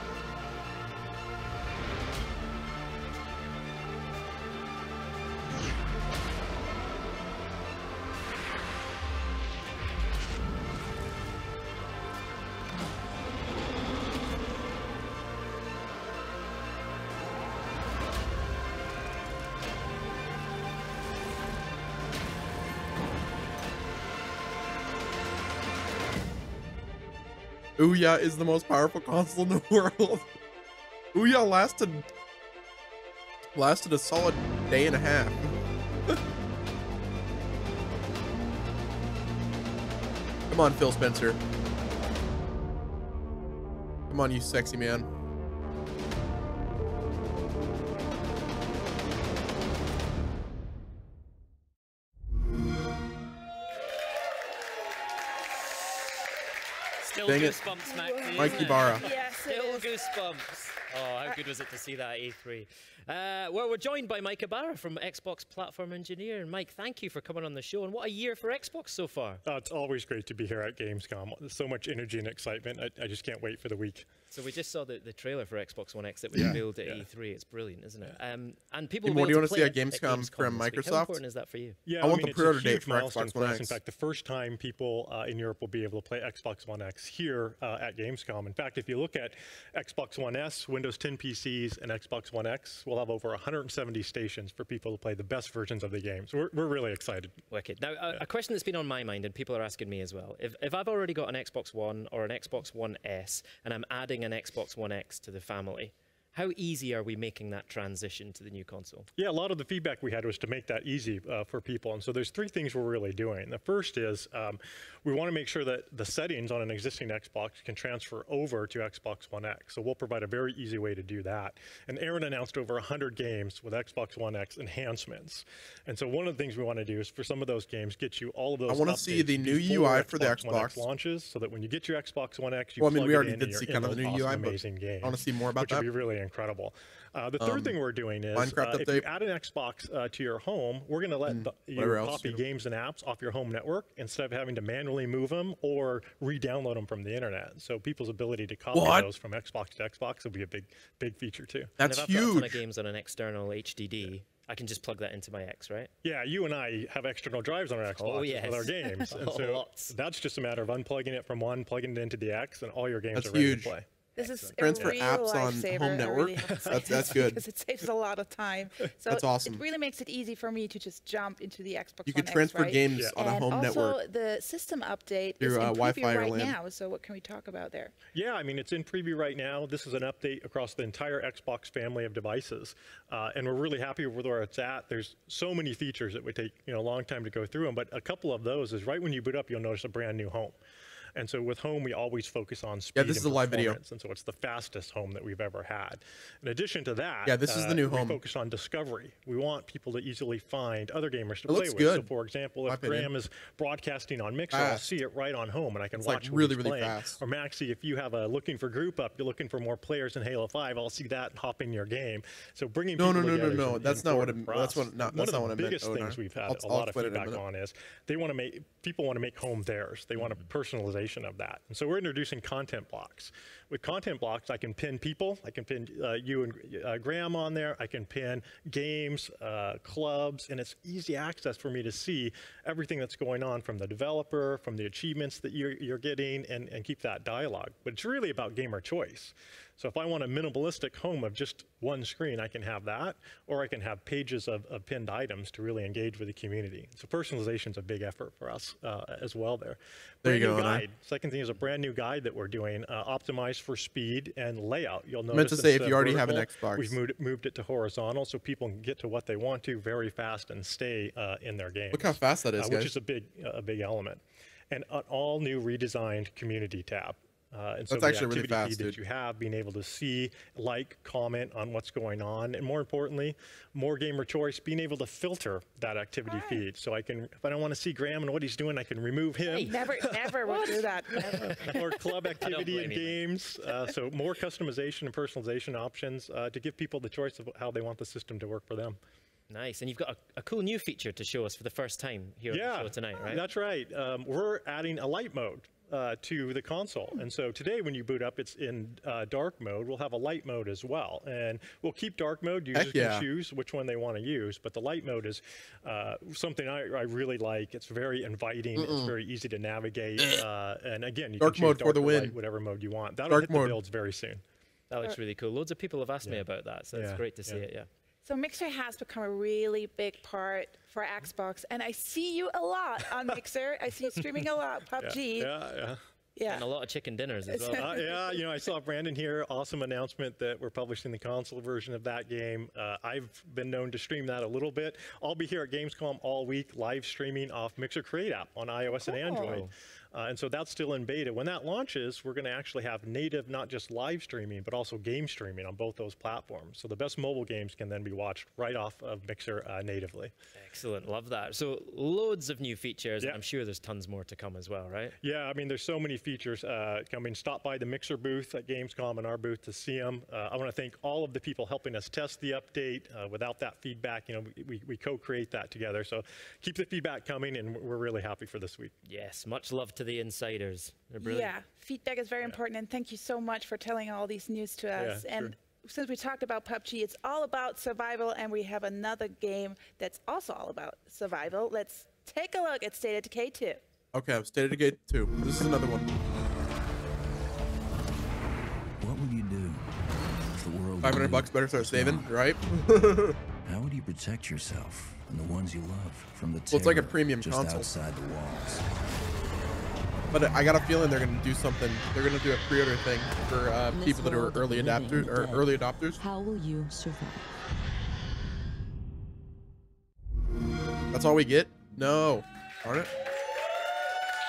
Ouya is the most powerful console in the world. Ouya lasted a solid day and a half. Come on, Phil Spencer. Come on, you sexy man. Still goosebumps, Maxie. Mike Ibarra. Yes, still goosebumps. Oh, how good was it to see that at E3? Well, we're joined by Mike Ibarra from Xbox Platform Engineer. And Mike, thank you for coming on the show. And what a year for Xbox so far. It's always great to be here at Gamescom. There's so much energy and excitement. I just can't wait for the week. So we just saw the trailer for Xbox One X that was revealed at E3. It's brilliant, isn't it? And people what do you want to see at Gamescom from Microsoft? How important is that for you? Yeah, I want the pre-order date for Xbox One X. In fact, the first time people in Europe will be able to play Xbox One X here at Gamescom. In fact, if you look at Xbox One S, Windows 10 PCs, and Xbox One X, we'll have over 170 stations for people to play the best versions of the game. So we're really excited. Wicked. Now, a question that's been on my mind, and people are asking me as well. If I've already got an Xbox One or an Xbox One S, and I'm adding an Xbox One X to the family, how easy are we making that transition to the new console? Yeah, a lot of the feedback we had was to make that easy for people. And so there's three things we're really doing. The first is we want to make sure that the settings on an existing Xbox can transfer over to Xbox One X. So we'll provide a very easy way to do that. And Aaron announced over 100 games with Xbox One X enhancements. And so one of the things we want to do is for some of those games, get you all of those I want to see the new UI for the Xbox. One X launches, so that when you get your Xbox One X, you well, I mean, plug we already it in did see kind of the new UI, amazing games. I want to see more about which that. Would be really incredible. The third thing we're doing is if you add an Xbox to your home, we're going to let you copy games and apps off your home network instead of having to manually move them or re-download them from the internet. So people's ability to copy those from Xbox to Xbox will be a big feature too. That's and if huge. I've got a ton of games on an external HDD, I can just plug that into my X, right? Yeah, you and I have external drives on our Xbox with our games. And so that's just a matter of unplugging it from one, plugging it into the X, and all your games are ready to play. This is transfer a real apps on lifesaver. home network. Really that's good. Because it saves a lot of time. So that's awesome. It really makes it easy for me to just jump into the Xbox You One could transfer X, right? games on a home network. And also the system update is in preview right now. So what can we talk about there? Yeah, I mean, it's in preview right now. This is an update across the entire Xbox family of devices. And we're really happy with where it's at. There's so many features that would take a long time to go through them. But a couple of those is right when you boot up, you'll notice a brand new home. And so with home, we always focus on speed. Yeah, this is a live video. And so it's the fastest home that we've ever had. In addition to that, yeah, this is the new home. We focus on discovery. We want people to easily find other gamers to play with. Good. So for example, if Graham is broadcasting on Mixer, I'll see it right on home and I can watch what really, he's really playing. fast. Or Maxie, if you have a looking for group up, you're looking for more players in Halo 5, I'll see that and hop in your game. So bringing people together. No. That's not what I meant. One of the biggest things we've had a lot of feedback on is people want to make home theirs. They want a personalization of that. And so we're introducing content blocks. With content blocks, I can pin people. I can pin you and Graham on there. I can pin games, clubs, and it's easy access for me to see everything that's going on from the developer, from the achievements that you're getting, and keep that dialogue. But it's really about gamer choice. So if I want a minimalistic home of just one screen, I can have that, or I can have pages of pinned items to really engage with the community. So personalization is a big effort for us as well there. There you go. Guide. Second thing is a brand new guide that we're doing, optimized for speed and layout. You'll notice I meant to say, if you already have an Xbox, we've moved it to horizontal so people can get to what they want to very fast and stay in their games. Look how fast that is, guys. Which is a big element. And an all new redesigned community tab. And so that's the actually really fast, that you have, being able to see, comment on what's going on, and more importantly, more gamer choice, being able to filter that activity feed. So I can, if I don't want to see Graham and what he's doing, I can remove him. Hey, never will do that. Never. Or club activity in games. So more customization and personalization options to give people the choice of how they want the system to work for them. Nice, and you've got a cool new feature to show us for the first time here on the show tonight, right? That's right. We're adding a light mode to the console. And so today when you boot up, it's in dark mode. We'll have a light mode as well. And we'll keep dark mode. Users can choose which one they want to use. But the light mode is something I really like. It's very inviting. It's very easy to navigate. And again, you can choose dark or light, whatever mode you want. That'll hit the builds very soon. That looks really cool. Loads of people have asked me about that. So it's great to see it, So Mixer has become a really big part for Xbox, and I see you a lot on Mixer. I see you streaming a lot, PUBG. Yeah. And a lot of chicken dinners as well. Yeah, I saw Brandon here. Awesome announcement that we're publishing the console version of that game. I've been known to stream that a little bit. I'll be here at Gamescom all week, live streaming off Mixer Create app on iOS and Android. And so that's still in beta. When that launches, we're going to actually have native, not just live streaming, but also game streaming on both those platforms. So the best mobile games can then be watched right off of Mixer natively. Excellent. Love that. So loads of new features. And I'm sure there's tons more to come as well, right? Yeah, I mean, there's so many features coming. Stop by the Mixer booth at Gamescom and our booth to see them. I want to thank all of the people helping us test the update. Without that feedback, we co-create that together. So keep the feedback coming, and we're really happy for this week. Yes, much love to the insiders. They're brilliant. Yeah, feedback is very important, and thank you so much for telling all these news to us. And since we talked about PUBG, it's all about survival, and we have another game that's also all about survival. Let's take a look at State of Decay 2. Okay, State of Decay 2. This is another one. What would you do if the world $500 better start saving, right? How would you protect yourself and the ones you love from the terror it's like a premium just console outside the walls? But I got a feeling they're going to do something. They're going to do a pre-order thing for people that are early adopters. How will you survive? That's all we get? No. Darn it.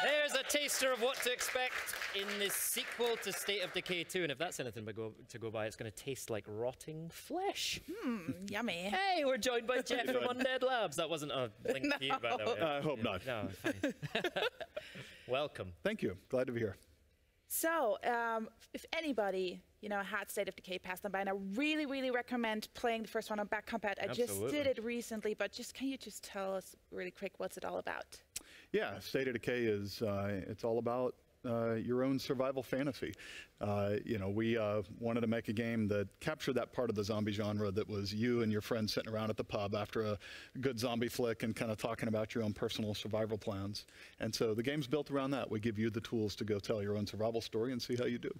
There's a taster of what to expect in this sequel to State of Decay 2. And if that's anything to go by, it's going to taste like rotting flesh. Yummy. Hey, we're joined by Jeff from Undead Labs. That wasn't a link to you, by the way. I hope not. No, fine. Welcome. Thank you. Glad to be here. So, if anybody, had State of Decay pass them by, and I really, really recommend playing the first one on back compat. I just did it recently, but can you just tell us really quick what's it all about? Yeah, State of Decay is it's all about your own survival fantasy. We wanted to make a game that captured that part of the zombie genre that was you and your friends sitting around at the pub after a good zombie flick and kind of talking about your own personal survival plans. And so the game's built around that. We give you the tools to go tell your own survival story and see how you do.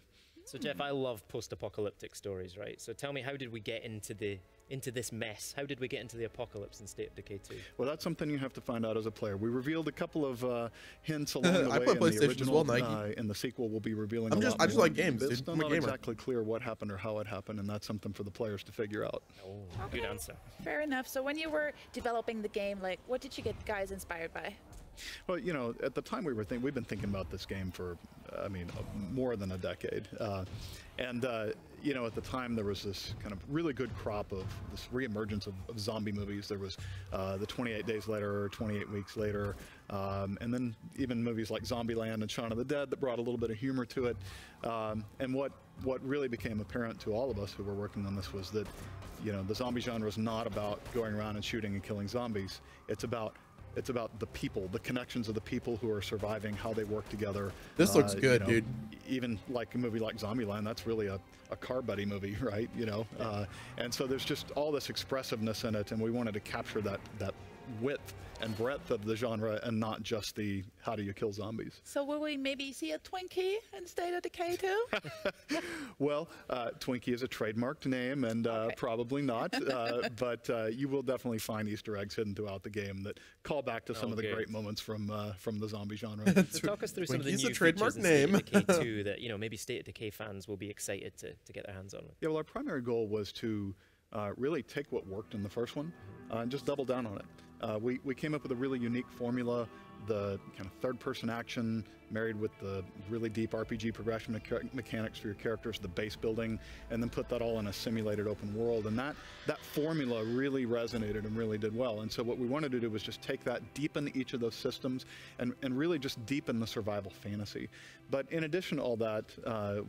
So Jeff, I love post-apocalyptic stories, right? So tell me, how did we get into this mess? How did we get into the apocalypse in State of Decay 2? Well, that's something you have to find out as a player. We revealed a couple of hints along the way I play in PlayStation the original, as well, Nike. in the sequel we'll be revealing I just like games, It's dude. still I'm a not gamer. exactly clear what happened or how it happened, and that's something for the players to figure out. Oh, good answer. Fair enough. So when you were developing the game, like, what did you get guys inspired by? Well, you know, at the time we've been thinking about this game for, I mean, more than a decade. You know, at the time there was this kind of really good crop of this reemergence of zombie movies. There was the 28 Days Later, 28 Weeks Later, and then even movies like Zombieland and Shaun of the Dead that brought a little bit of humor to it. And what really became apparent to all of us who were working on this was that, you know, the zombie genre is not about going around and shooting and killing zombies. It's about the people, the connections of the people who are surviving, how they work together. This looks good, you know, dude. Even like a movie like Zombieland, that's really a car buddy movie, right? You know, and so there's just all this expressiveness in it, and we wanted to capture that width and breadth of the genre, and not just the how do you kill zombies. So will we maybe see a Twinkie in State of Decay too? Well, Twinkie is a trademarked name, and probably not, but you will definitely find Easter eggs hidden throughout the game that call back to some of the great moments from the zombie genre. So talk us through some of the new trademark features in name. State of Decay 2 that, you know, maybe State of Decay fans will be excited to get their hands on. Yeah, well, our primary goal was to really take what worked in the first one and just double down on it. We came up with a really unique formula, the kind of third-person action married with the really deep RPG progression mechanics for your characters, the base building, and then put that all in a simulated open world. And that formula really resonated and really did well. And so what we wanted to do was just take that, deepen each of those systems, and really just deepen the survival fantasy. But in addition to all that,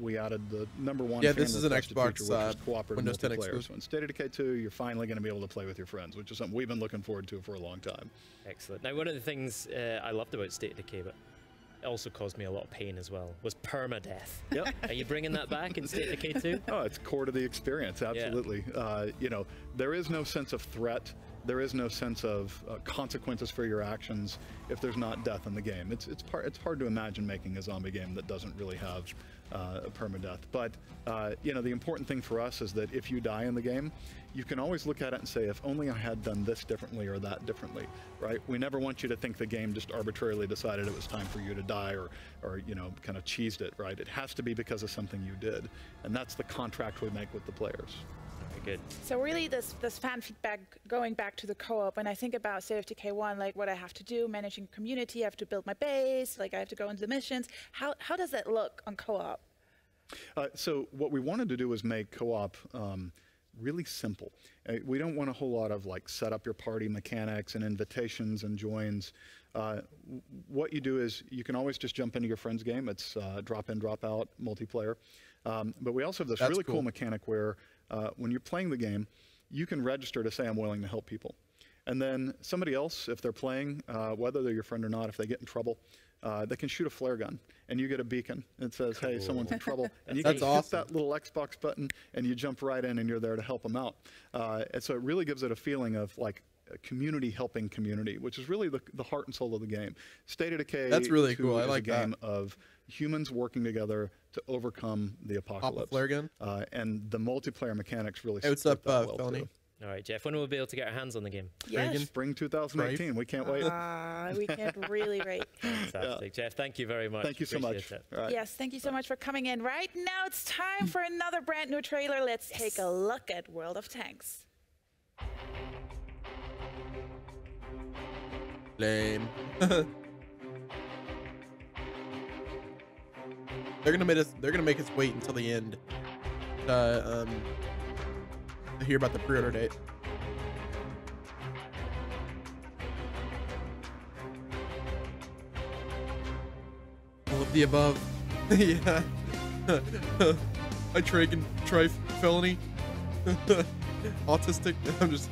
we added the #1 this is an Xbox feature, which is cooperative Windows 10 multiplayer. exclusive. So in State of Decay 2, you're finally going to be able to play with your friends, which is something we've been looking forward to for a long time. Excellent. Now, one of the things I loved about State of Decay, but it also caused me a lot of pain as well, was permadeath. Yep. Are you bringing that back in State of Decay 2? Oh, it's core to the experience, absolutely. Yeah. You know, there is no sense of threat. There is no sense of consequences for your actions if there's not death in the game. It's hard to imagine making a zombie game that doesn't really have a permadeath. But you know, the important thing for us is that if you die in the game, you can always look at it and say, if only I had done this differently or that differently, right? We never want you to think the game just arbitrarily decided it was time for you to die or you know, kind of cheesed it, right? It has to be because of something you did, and that's the contract we make with the players. Good. So really this fan feedback, going back to the co-op, when I think about State of Decay 1, like what I have to do, managing community, I have to build my base, like I have to go into the missions. How does that look on co-op? So what we wanted to do was make co-op really simple. We don't want a whole lot of like set up your party mechanics and invitations and joins. What you do is you can always just jump into your friend's game. It's drop in, drop out multiplayer. But we also have this really cool mechanic where when you're playing the game, you can register to say I'm willing to help people. And then somebody else, if they're playing, whether they're your friend or not, if they get in trouble, they can shoot a flare gun, and you get a beacon. It says, hey, someone's in trouble. And you can hit that little Xbox button, and you jump right in, and you're there to help them out. And so it really gives it a feeling of like a community helping community, which is really the heart and soul of the game. State of Decay That's really cool. I like is a game of humans working together to overcome the apocalypse. Pop a flare gun. And the multiplayer mechanics really Hey, what's up, well Felony? too. All right, Jeff, when will we be able to get our hands on the game? Yes. Spring 2018. We can't wait. We can't really wait. Fantastic. Jeff, thank you very much. Thank you so much. Right. Yes, thank you so much for coming in. Right now it's time for another brand new trailer. Let's take a look at World of Tanks. Lame. They're gonna make us wait until the end to hear about the pre-order date. All of the above. Yeah. I try felony. Autistic. I'm just.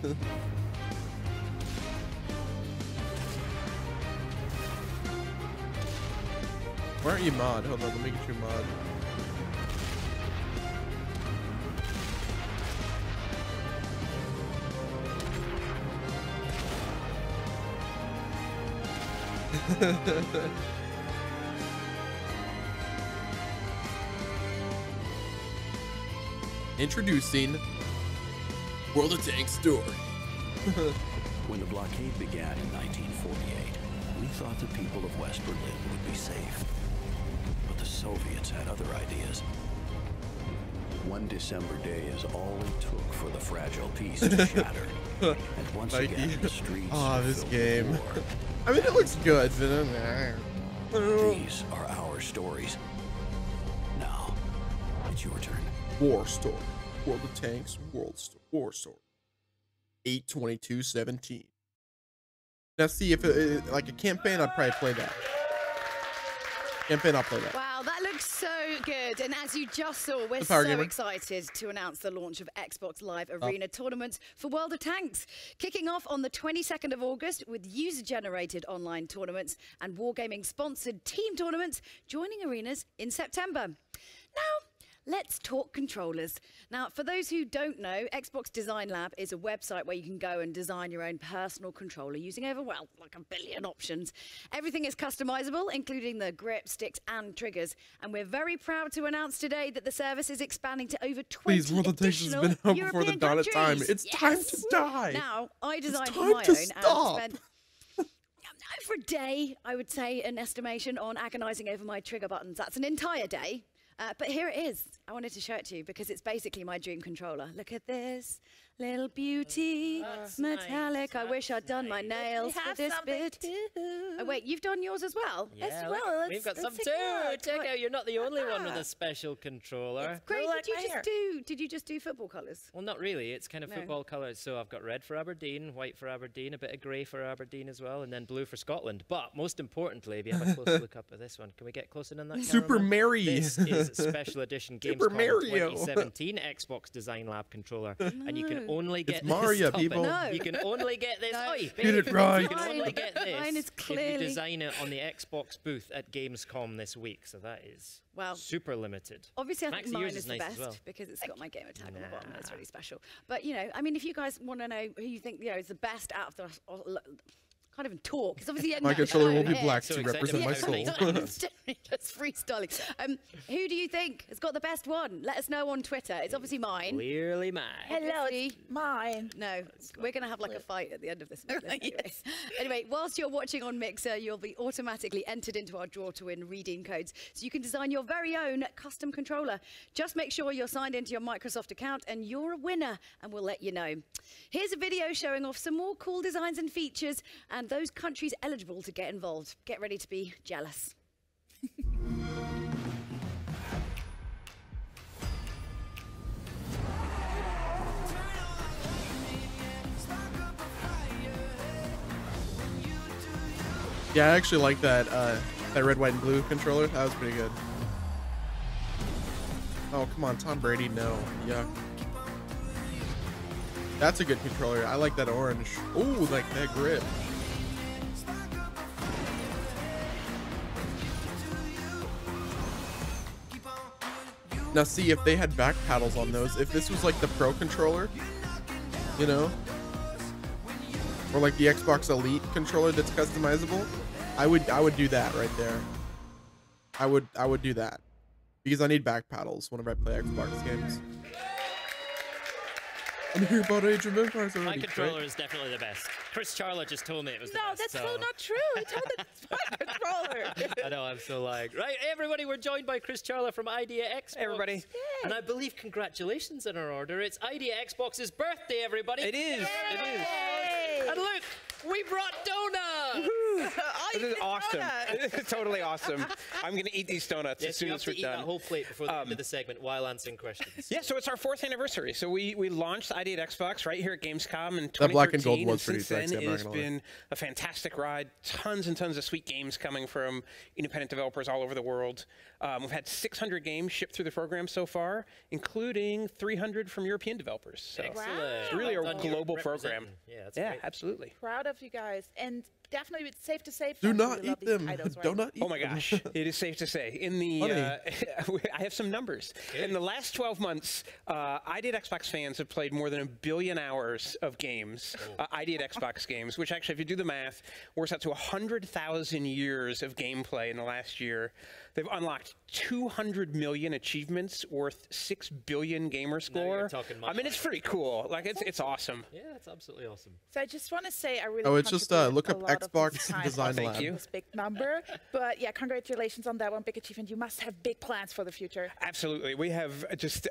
Why aren't you mod? Hold on, let me get you mod. Introducing World of Tanks Store. When the blockade began in 1948, we thought the people of West Berlin would be safe. But the Soviets had other ideas. One December day is all it took for the fragile peace to shatter. And once again, the streets this game. I mean, it looks good. These are our stories. Now, it's your turn. War Store. World of Tanks, War Store. 8/22/17. Now, see, if it, like a campaign, I'd probably play that. Campaign, I'll play that. Wow, that looks so good. And as you just saw, we're so excited to announce the launch of Xbox Live Arena tournaments for World of Tanks, kicking off on the 22nd of August with user-generated online tournaments and Wargaming-sponsored team tournaments joining arenas in September. Now, let's talk controllers. Now, for those who don't know, Xbox Design Lab is a website where you can go and design your own personal controller using over, well, like 1 billion options. Everything is customizable, including the grip, sticks, and triggers. And we're very proud to announce today that the service is expanding to over 20 World of Tanks has been out before the dawn of time. It's time to die. Now, I designed my own and spent for a day, I would say, an estimation on agonizing over my trigger buttons. That's an entire day. But here it is. I wanted to show it to you because it's basically my dream controller. Look at this. Little beauty, metallic. I wish I'd done my nails for this bit. Oh, wait, you've done yours as well? Yeah, as well. We've got some too. Check out, you're not the only one with a special controller. It's great. Did you just do football colours? Well, not really. It's kind of football colours. So I've got red for Aberdeen, white for Aberdeen, a bit of grey for Aberdeen as well, and then blue for Scotland. But most importantly, if you have a close look up at this one, can we get closer in that Super Mario. This is special edition GAMESCOM 2017 Xbox Design Lab controller, and you can only get this. Mario, people. No. You can only get this. Get it right. You can only get this Mine is clearly if you design it on the Xbox booth at Gamescom this week. So that is super limited. Obviously, I think mine is the nice best because it's got my gamer tag on the bottom. That's really special. But, you know, I mean, if you guys want to know who you think, you know, is the best out of the... Can't even talk. It's obviously my controller will be black to represent my soul. Just freestyling. Who do you think has got the best one? Let us know on Twitter. It's obviously mine. Clearly mine. Hello, it's mine. No, we're going to have like a fight at the end of this. Yes. Anyway, whilst you're watching on Mixer, you'll be automatically entered into our draw to win redeem codes, so you can design your very own custom controller. Just make sure you're signed into your Microsoft account and you're a winner, and we'll let you know. Here's a video showing off some more cool designs and features, and those countries eligible to get involved. Get ready to be jealous. Yeah, I actually like that that red, white, and blue controller. That was pretty good. Oh, come on, Tom Brady, no. Yuck. That's a good controller. I like that orange. Ooh, like that grip. Now see, if they had back paddles on those, if this was like the Pro controller, you know, or like the Xbox Elite controller that's customizable, I would do that right there. I would do that because I need back paddles whenever I play Xbox games. I'm here about Age of Empires already. My controller is definitely the best. Chris Charlotte just told me it was the best. No, that's so not true. He told me it's my controller. I know, I'm so like, right, everybody, we're joined by Chris Charlotte from Idea Xbox. Everybody. Yay. And I believe congratulations in our order. It's Idea Xbox's birthday, everybody. It is. Yay. It is. And look, we brought donuts. This is awesome. It's totally awesome. I'm going to eat these donuts as soon as we're done. You have to eat that whole plate before the end of the segment while answering questions. Yeah, so it's our 4th anniversary. So we launched Idea at Xbox right here at Gamescom in 2013. That black and gold was pretty sexy. Since then, it has been a fantastic ride. Tons and tons of sweet games coming from independent developers all over the world. We've had 600 games shipped through the program so far, including 300 from European developers. So it's really a global program. Yeah, that's great. Absolutely. Proud of you guys. And definitely it's safe to say do not eat them. Titles, right? Do not eat oh my gosh, it is safe to say. In the I have some numbers. In the last 12 months, Idea Xbox fans have played more than 1 billion hours of games, Idea Xbox games, which actually, if you do the math, works out to 100,000 years of gameplay in the last year. They've unlocked 200 million achievements worth 6 billion gamer score. I mean, it's pretty cool. Like, it's awesome. Yeah, it's absolutely awesome. So I just want to say I really it's just look up Xbox Design Lab. Thank you. This big number, but yeah, congratulations on that one big achievement. You must have big plans for the future. Absolutely, we have just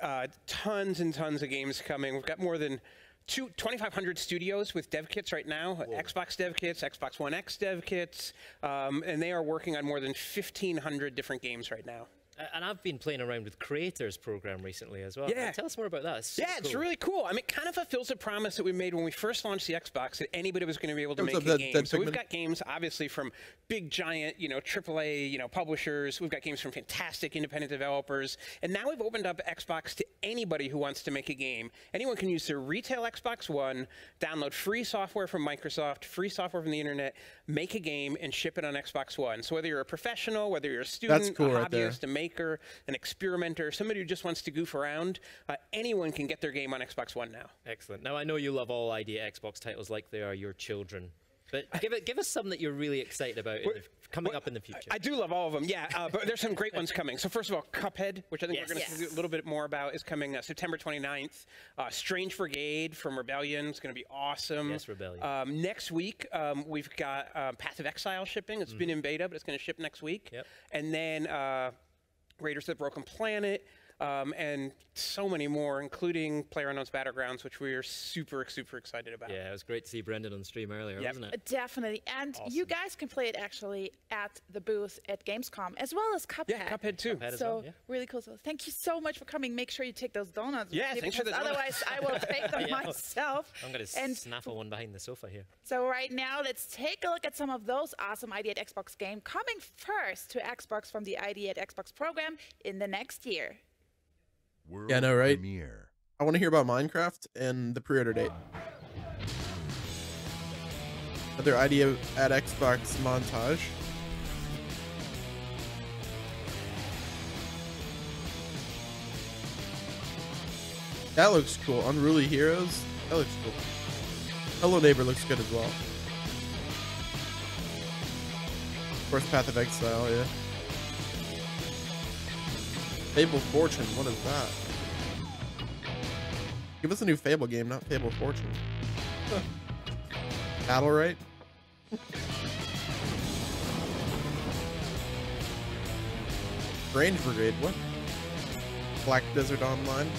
tons and tons of games coming. We've got more than 2,500 studios with dev kits right now. Whoa. Xbox dev kits, Xbox One X dev kits, and they are working on more than 1,500 different games right now. And I've been playing around with Creators program recently as well. Yeah. Tell us more about that. It's really cool. I mean, it kind of fulfills a promise that we made when we first launched the Xbox, that anybody was going to be able to make a game. So we've got games, obviously, from big, giant, AAA, publishers. We've got games from fantastic independent developers. And now we've opened up Xbox to anybody who wants to make a game. Anyone can use their retail Xbox One, download free software from Microsoft, free software from the internet, make a game, and ship it on Xbox One. So whether you're a professional, whether you're a student, a hobbyist, a maker, an experimenter, somebody who just wants to goof around, anyone can get their game on Xbox One now. Excellent. Now, I know you love all idea Xbox titles like they are your children. But give us some that you're really excited about coming up in the future. I do love all of them, yeah. But there's some great ones coming. So first of all, Cuphead, which I think we're going to do a little bit more about, is coming September 29th. Strange Brigade from Rebellion is going to be awesome. Yes, Rebellion. Next week, we've got Path of Exile shipping. It's been in beta, but it's going to ship next week. Yep. And then Raiders of the Broken Planet, and so many more, including PlayerUnknown's Battlegrounds, which we are super, super excited about. Yeah, it was great to see Brendan on stream earlier, wasn't it? Definitely. And you guys can play it actually at the booth at Gamescom, as well as Cuphead. Yeah, Cuphead too. So really cool. So thank you so much for coming. Make sure you take those donuts. Yeah, thanks for the donuts. Otherwise, I will take them myself. I'm going to snaffle one behind the sofa here. So right now, let's take a look at some of those awesome ID at Xbox games coming first to Xbox from the ID at Xbox program in the next year. Yeah, I know, right? I want to hear about Minecraft and the pre-order date. Another idea at Xbox montage. That looks cool. Unruly Heroes. That looks cool. Hello Neighbor looks good as well. Of course, Path of Exile, yeah. Fable Fortune, what is that? Give us a new Fable game, not Fable Fortune. Huh. Battle right? Range Brigade, what? Black Desert Online?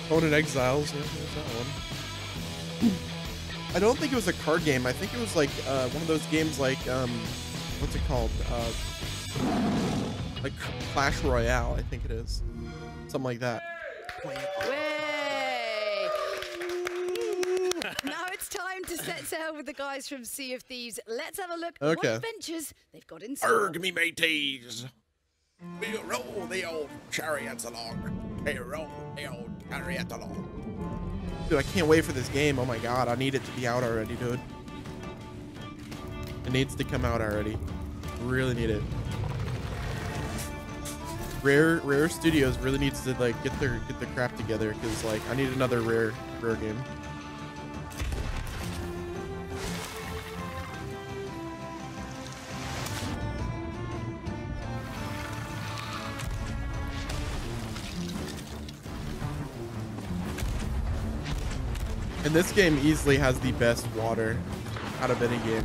Conan Exiles, yeah, there's that one. I don't think it was a card game. I think it was like one of those games like, what's it called? Like Clash Royale, I think it is. Something like that. Way! Now it's time to set sail with the guys from Sea of Thieves. Let's have a look at what adventures they've got in store. Erg me mateys! We'll roll the old chariots along. Hey, roll the old chariot along. Dude, I can't wait for this game. Oh my god, I need it to be out already, dude. It needs to come out already. Really need it. Rare Studios really needs to like get their crap together, because like I need another rare game. And this game easily has the best water out of any game.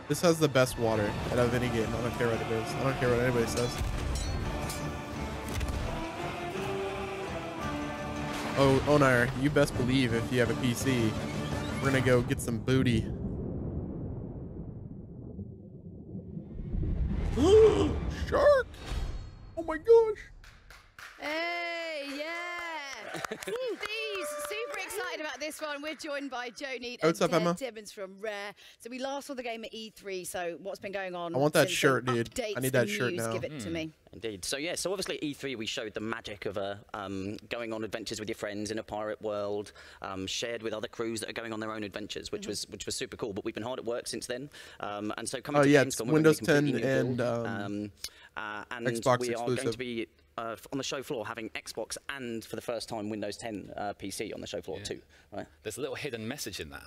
This has the best water out of any game. I don't care what it is. I don't care what anybody says. Oh, Onar, you best believe if you have a PC, we're gonna go get some booty. Shark! Oh my gosh! Hey, yeah! Thieves, super excited about this one. We're joined by Joni and Timmons from Rare. So we last saw the game at E3, so what's been going on? I want that shirt, dude. I need that shirt now. Give it to me. Indeed. So yeah, so obviously at E3 we showed the magic of going on adventures with your friends in a pirate world, shared with other crews that are going on their own adventures, which was super cool. But we've been hard at work since then, and so coming to Gamescom, Windows 10 and and Xbox we are exclusive. going to be on the show floor having Xbox and for the first time Windows 10 PC on the show floor too. Right? There's a little hidden message in that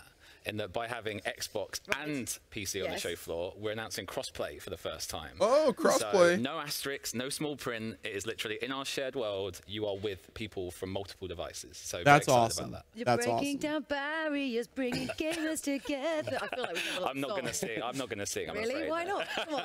by having Xbox and PC on the show floor, we're announcing crossplay for the first time. Oh, crossplay! So, no asterisks, no small print. It is literally in our shared world. You are with people from multiple devices. So that's awesome. About that. You're breaking down barriers, bringing gamers together. I feel like we have a I'm not going to sing. I'm not going to sing. Really? I'm afraid. Why not? Come on,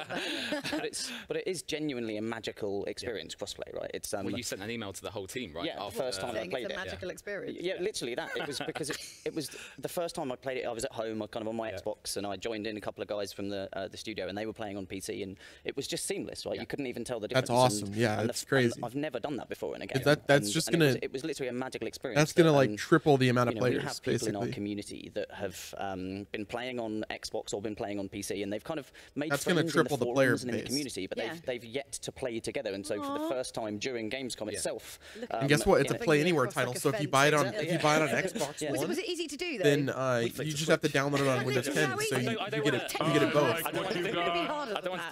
but it is genuinely a magical experience. Crossplay, right? It's well, you sent an email to the whole team, right? Yeah, the first time I played it. It's a magical experience. Yeah, literally that. It was because it was the first time I played it. I was at home, kind of on my Xbox, and I joined in a couple of guys from the studio, and they were playing on PC, and it was just seamless, right? You couldn't even tell the difference. That's awesome. That's crazy. I've never done that before in a game. That's just gonna. It was literally a magical experience. That's gonna like triple the amount of players. We have people in our community that have been playing on Xbox or been playing on PC, and they've kind of made friends in the forums and in the community, but they've yet to play together. And so for the first time during Gamescom itself, and guess what? It's a Play Anywhere title. So if you buy it on Xbox One, was it easy to do then you just have to download it on Windows 10. So you get it both. I don't want to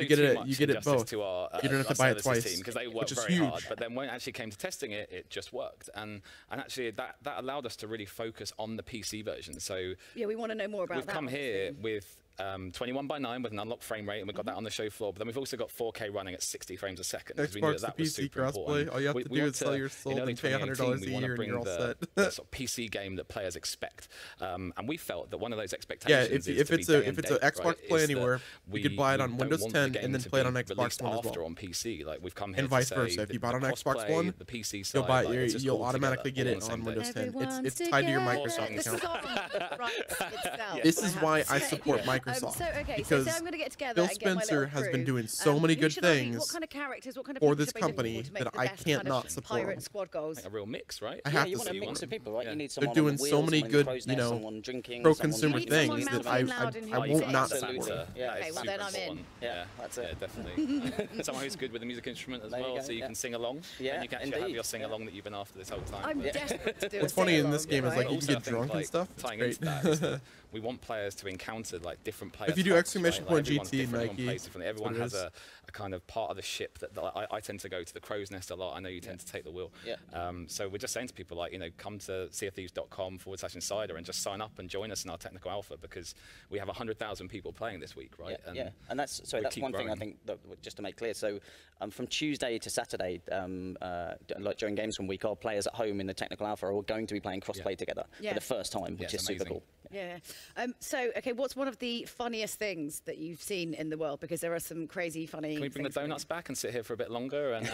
do you get it both. To our, you don't have to buy it twice because they work very hard. But then when it actually came to testing it, it just worked, and actually that allowed us to really focus on the PC version. So yeah, we want to know more about that. We've come here with 21:9 with an unlocked frame rate, and we've got that on the show floor. But then we've also got 4K running at 60 frames a second. Xbox we knew that to was PC super crossplay. important. All you have to do is sell your soul and pay $100 a year, and you're all set. The sort of PC game that players expect, and we felt that one of those expectations. Yeah, if it's an Xbox Play Anywhere, you could buy it on Windows 10 and then play it on Xbox One as well. On PC, like we've come here and vice versa. If you bought on Xbox One, the PC side, you'll automatically get it on Windows 10. It's tied to your Microsoft account. This is why I support Microsoft. So I'm going to get together. Phil Spencer has been doing so many good things what kind of characters, what kind of for this company that I can't not support. Pirate squad goals. Like a real mix, right? I have to support. You want a mix of people, right? You need someone They're doing so many good, pro-consumer things that I won't not support. Okay, well then I'm in. Yeah, that's it. Yeah, definitely. Someone who's good with the music instrument as well, so you can sing along. Yeah, and you can actually have your sing along that you've been after this whole time. I'm desperate to do it. What's funny in this game is like you can get drunk and stuff. Tying into that, we want players to encounter like different players. If you do exclamation point GT, Nike, everyone has a kind of part of the ship that I tend to go to the crow's nest a lot. I know you tend to take the wheel. So we're just saying to people like, come to seaofthieves.com/insider and just sign up and join us in our technical alpha, because we have 100,000 people playing this week, right? And that's one thing I think that just to make clear. So from Tuesday to Saturday, like during Gamescom week, our players at home in the technical alpha are all going to be playing crossplay together for the first time, which is super cool. Yeah. So, okay, what's one of the funniest things that you've seen in the world? Because there are some crazy, funny. Can we bring the donuts back and sit here for a bit longer and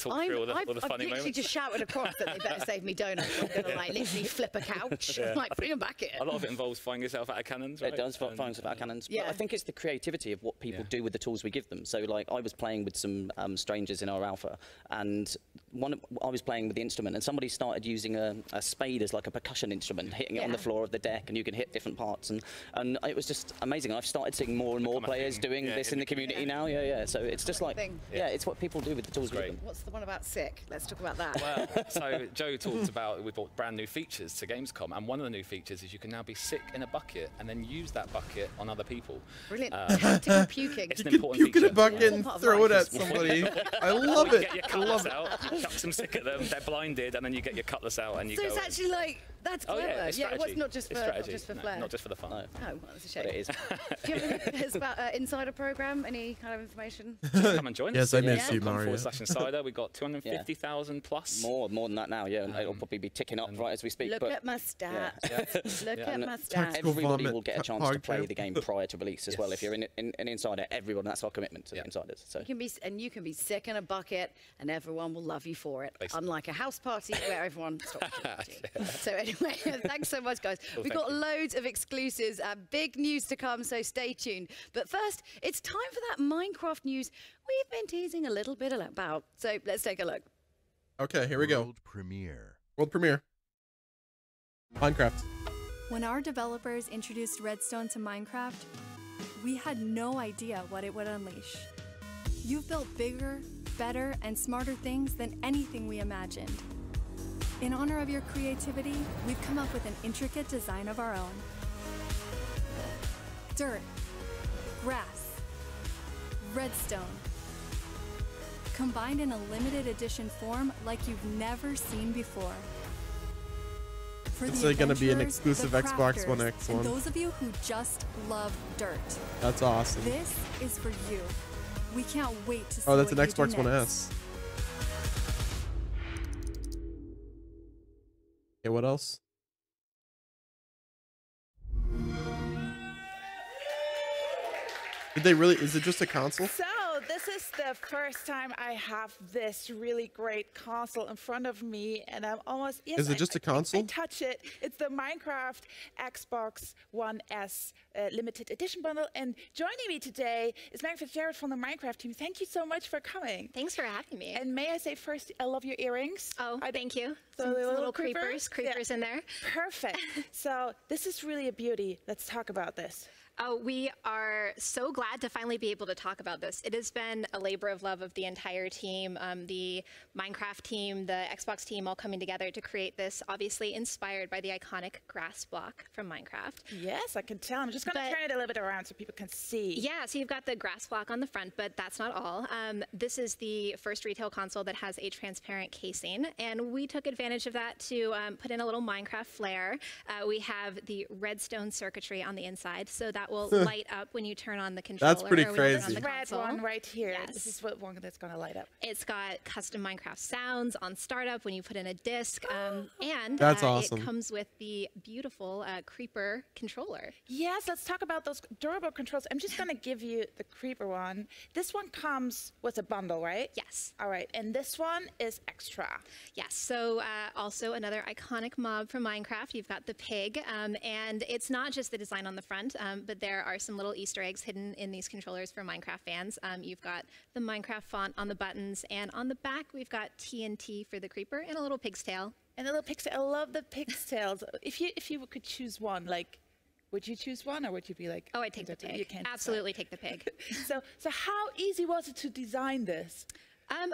talk through all the funny moments? I've literally just shouted across that they better save me donuts. I'm going to like literally flip a couch. Like, bring them back here. A lot of it involves firing yourself out of cannons, right? It does fire yourself out of cannons. But I think it's the creativity of what people do with the tools we give them. So, like, I was playing with some strangers in our alpha, and I was playing with the instrument, and somebody started using a spade as like a percussion instrument, hitting it on the floor of the deck, and you can hit different parts, and it was just amazing. I've started seeing more and more players doing this in the community now. So it's just like, it's what people do with the tools we give them. What's the one about sick? Let's talk about that. Well, so Joe talked about we brought brand new features to Gamescom, and one of the new features is you can now be sick in a bucket and then use that bucket on other people. Brilliant. Tactical puking. It's you an can important puke in a bucket and throw it at somebody. I love it. Get your cutlass out, chuck some sick at them. They're blinded, and then you get your cutlass out and you go. So it's actually like that's clever. It's not just for flair. Not just for the fun. No. Oh, well, that's a shame. But it is. Do you have any about insider program? Any kind of information? Come and join us. Yes, I miss you, Mario. /insider. We've got 250,000 plus. More than that now. Yeah, it'll probably be ticking up right as we speak. Look at my stats. Look at my stats. Everybody will get a chance to play the game prior to release as well. If you're an insider, everyone. That's our commitment to the insiders. So you can be sick in a bucket, and everyone will love you for it. Basically. Unlike a house party where everyone stops you. So anyway, thanks so much, guys. We've got loads of exclusives and big news to come, so stay tuned. But first, it's time for that Minecraft news we've been teasing a little bit about. So let's take a look. Okay, here we go. World premiere. Minecraft. When our developers introduced Redstone to Minecraft, we had no idea what it would unleash. You've built bigger, better, and smarter things than anything we imagined. In honor of your creativity, we've come up with an intricate design of our own. Dirt, grass, redstone, combined in a limited edition form like you've never seen before. It's going to be an exclusive Xbox One X one. And those of you who just love dirt. That's awesome. This is for you. We can't wait to see Oh, that's an what Xbox you do One next. S. Okay, what else? Did they really? Is it just a console? So this is the first time I have this really great console in front of me, and I'm almost. Yes, Is it just a console? I touch it. It's the Minecraft Xbox One S limited edition bundle, and joining me today is Megan Fitzgerald from the Minecraft team. Thank you so much for coming. Thanks for having me. And may I say first, I love your earrings. Oh, thank you. So Some the little creepers in there. Perfect. So this is really a beauty. Let's talk about this. Oh, we are so glad to finally be able to talk about this. It has been a labor of love of the entire team, the Minecraft team, the Xbox team, all coming together to create this, obviously inspired by the iconic grass block from Minecraft. Yes, I can tell. I'm just going to turn it a little bit around so people can see. Yeah, so you've got the grass block on the front, but that's not all. This is the first retail console that has a transparent casing, and we took advantage of that to put in a little Minecraft flair. We have the redstone circuitry on the inside, so that will light up when you turn on the controller. That's pretty crazy. This red one right here. Yes. This is what one that's going to light up. It's got custom Minecraft sounds on startup when you put in a disc, and that's awesome. It comes with the beautiful Creeper controller. Yes, let's talk about those durable controls. I'm just going to give you the Creeper one. This one comes with a bundle, right? Yes. All right, and this one is extra. Yes, so also another iconic mob from Minecraft. You've got the pig, and it's not just the design on the front, but there are some little Easter eggs hidden in these controllers for Minecraft fans. You've got the Minecraft font on the buttons, and on the back we've got TNT for the creeper and a little pig's tail. And a little pig's tail. I love the pig's tails. If you could choose one, like, would you choose one, or would you be like? Oh, I'd take the pig. You can't absolutely take the pig. So how easy was it to design this?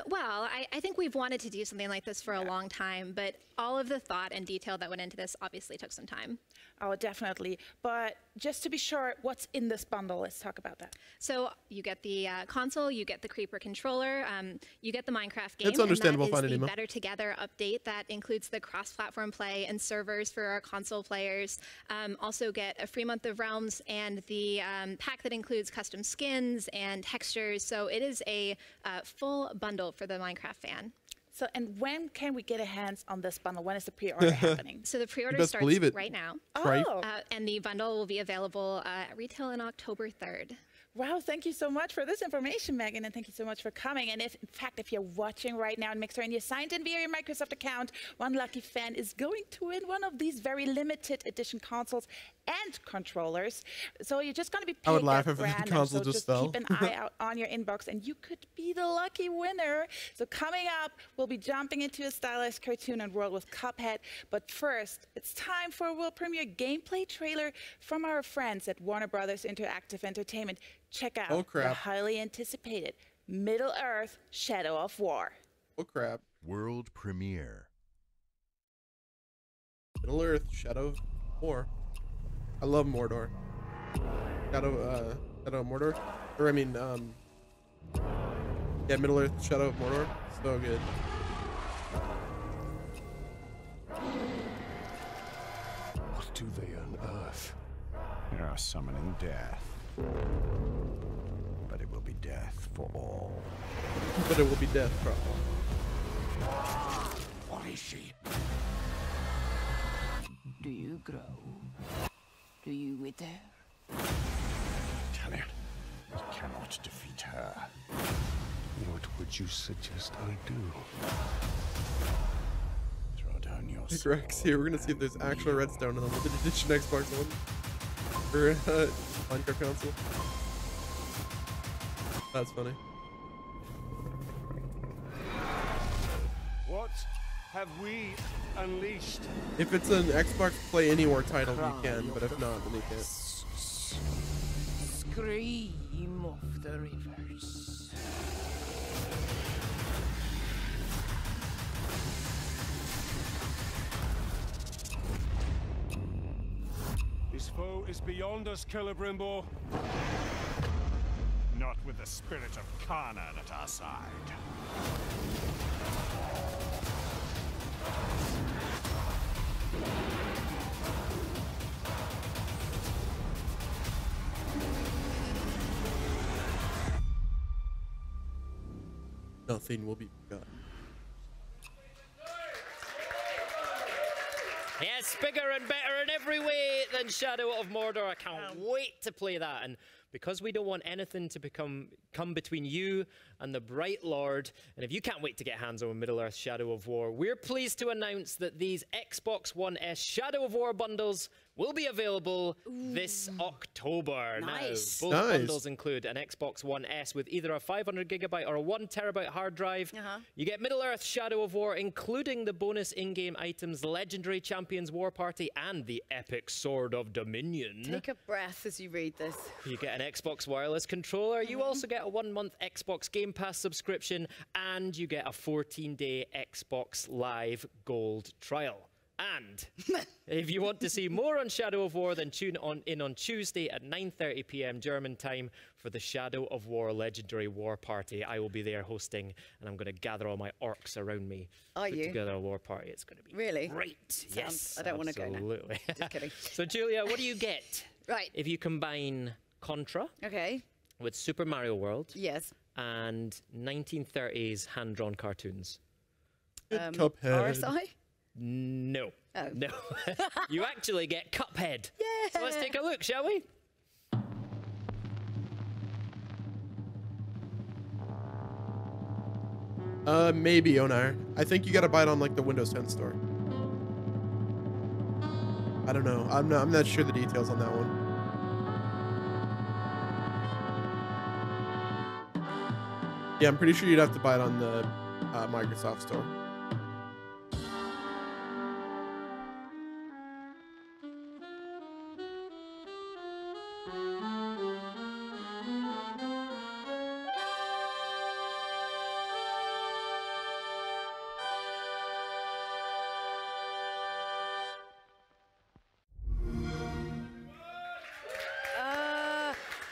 Well, I think we've wanted to do something like this for a long time, but all of the thought and detail that went into this obviously took some time. Oh, definitely. But just to be sure, what's in this bundle? Let's talk about that. So you get the console, you get the Creeper controller, you get the Minecraft game. It's understandable. And that is the Better Together update that includes the cross-platform play and servers for our console players. Also get a free month of Realms and the pack that includes custom skins and textures. So it is a full bundle for the Minecraft fan. So, and when can we get a hands on this bundle? When is the pre-order happening? So the pre-order starts right now. Oh. And the bundle will be available at retail on October 3rd. Wow, thank you so much for this information, Megan, and thank you so much for coming. And if, in fact, if you're watching right now in Mixer and you signed in via your Microsoft account, one lucky fan is going to win one of these very limited edition consoles and controllers. So you're just going to be picked I would laugh if the console just fell. Keep an eye out on your inbox, and you could be the lucky winner. So coming up, we'll be jumping into a stylized cartoon and world with Cuphead. But first, it's time for a world premiere gameplay trailer from our friends at Warner Brothers Interactive Entertainment. Check out the highly anticipated Middle-earth: Shadow of War. Oh crap. World premiere. Middle-earth: Shadow of War. I love Mordor. Shadow of Mordor? Or I mean, yeah, Middle-earth: Shadow of Mordor. So good. What do they unearth? They are summoning death. But it will be death for all. But it will be death for all. What is she? Do you grow? Do you wither? Talion, we cannot defeat her. What would you suggest I do? Throw down your sword. Rex here. We're gonna see if there's actual redstone in the limited edition Xbox One or Minecraft console. That's funny. What have we unleashed? If it's an Xbox Play Anywhere title, you can, but if not, then you can't. Scream of the rivers. This foe is beyond us, Celebrimbo. Not with the spirit of Kana at our side. Nothing will be forgotten. Yes, bigger and better in every way than Shadow of Mordor. I can't wait to play that. And because we don't want anything to come between you and the Bright Lord, and if you can't wait to get hands on Middle-earth Shadow of War, we're pleased to announce that these Xbox One S Shadow of War bundles will be available this October. Nice. Now, both bundles include an Xbox One S with either a 500GB or a 1TB hard drive. You get Middle-earth Shadow of War, including the bonus in-game items, Legendary Champions War Party, and the epic Sword of Dominion. Take a breath as you read this. You get an Xbox wireless controller. You also get a 1-month Xbox Game Pass subscription, and you get a 14-day Xbox Live Gold trial. And if you want to see more on Shadow of War, then tune in on Tuesday at 9:30 p.m. German time for the Shadow of War Legendary War Party. I will be there hosting, and I'm going to gather all my orcs around me. Put together a war party. It's going to be great. Yes, I don't want to go now. Absolutely. Just kidding. So, Julia, what do you get if you combine Contra with Super Mario World and 1930s hand-drawn cartoons? Cuphead. RSI? No. Oh. No. You actually get Cuphead. Yeah. So let's take a look, shall we? Maybe, Onar. I think you gotta buy it on like the Windows 10 store. I don't know. I'm not sure the details on that one. Yeah, I'm pretty sure you'd have to buy it on the Microsoft store.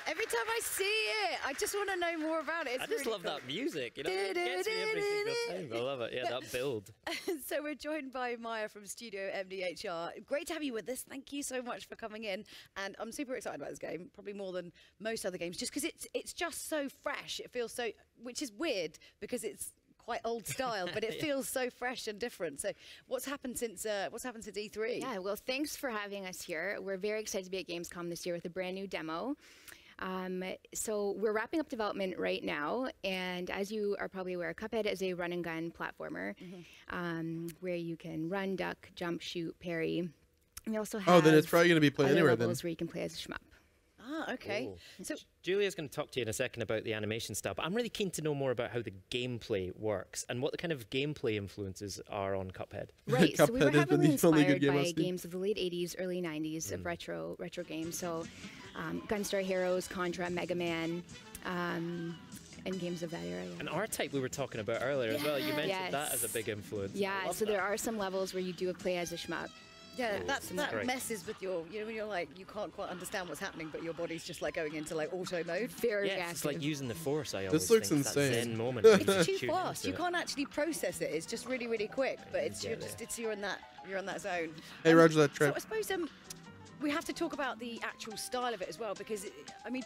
Every time I see it, I just want to know more about it. It's I just really love cool. that music. You know, it gets me every single time. I love it. Yeah, that build. So we're joined by Maya from Studio MDHR. Great to have you with us. Thank you so much for coming in. And I'm super excited about this game, probably more than most other games, just because it's just so fresh. It feels so, which is weird because it's quite old style, but it feels so fresh and different. So what's happened since E3? Yeah, well, thanks for having us here. We're very excited to be at Gamescom this year with a brand new demo. So we're wrapping up development right now, and as you are probably aware, Cuphead is a run and gun platformer where you can run, duck, jump, shoot, parry. We also have then it's probably going to be played anywhere then. Where you can play as a shmup. Ah, okay. Cool. So Julia's going to talk to you in a second about the animation stuff, but I'm really keen to know more about how the gameplay works and what the kind of gameplay influences are on Cuphead. Right, so we were heavily inspired by games of the late 80s, early 90s of retro games. So Gunstar Heroes, Contra, Mega Man, and games of that era. Yeah. And R-Type we were talking about earlier as well. You mentioned that as a big influence. Yeah, so there are some levels where you do play as a shmup. Yeah, that messes with your, you know, when you're like, you can't quite understand what's happening, but your body's just like going into like auto mode. Very reactive. It's like using the Force. I always this looks think insane. That Zen moment. It's too fast. You can't actually process it. It's just really, really quick. But it's you're in that zone. Hey, Roger that trip. So I suppose we have to talk about the actual style of it as well, because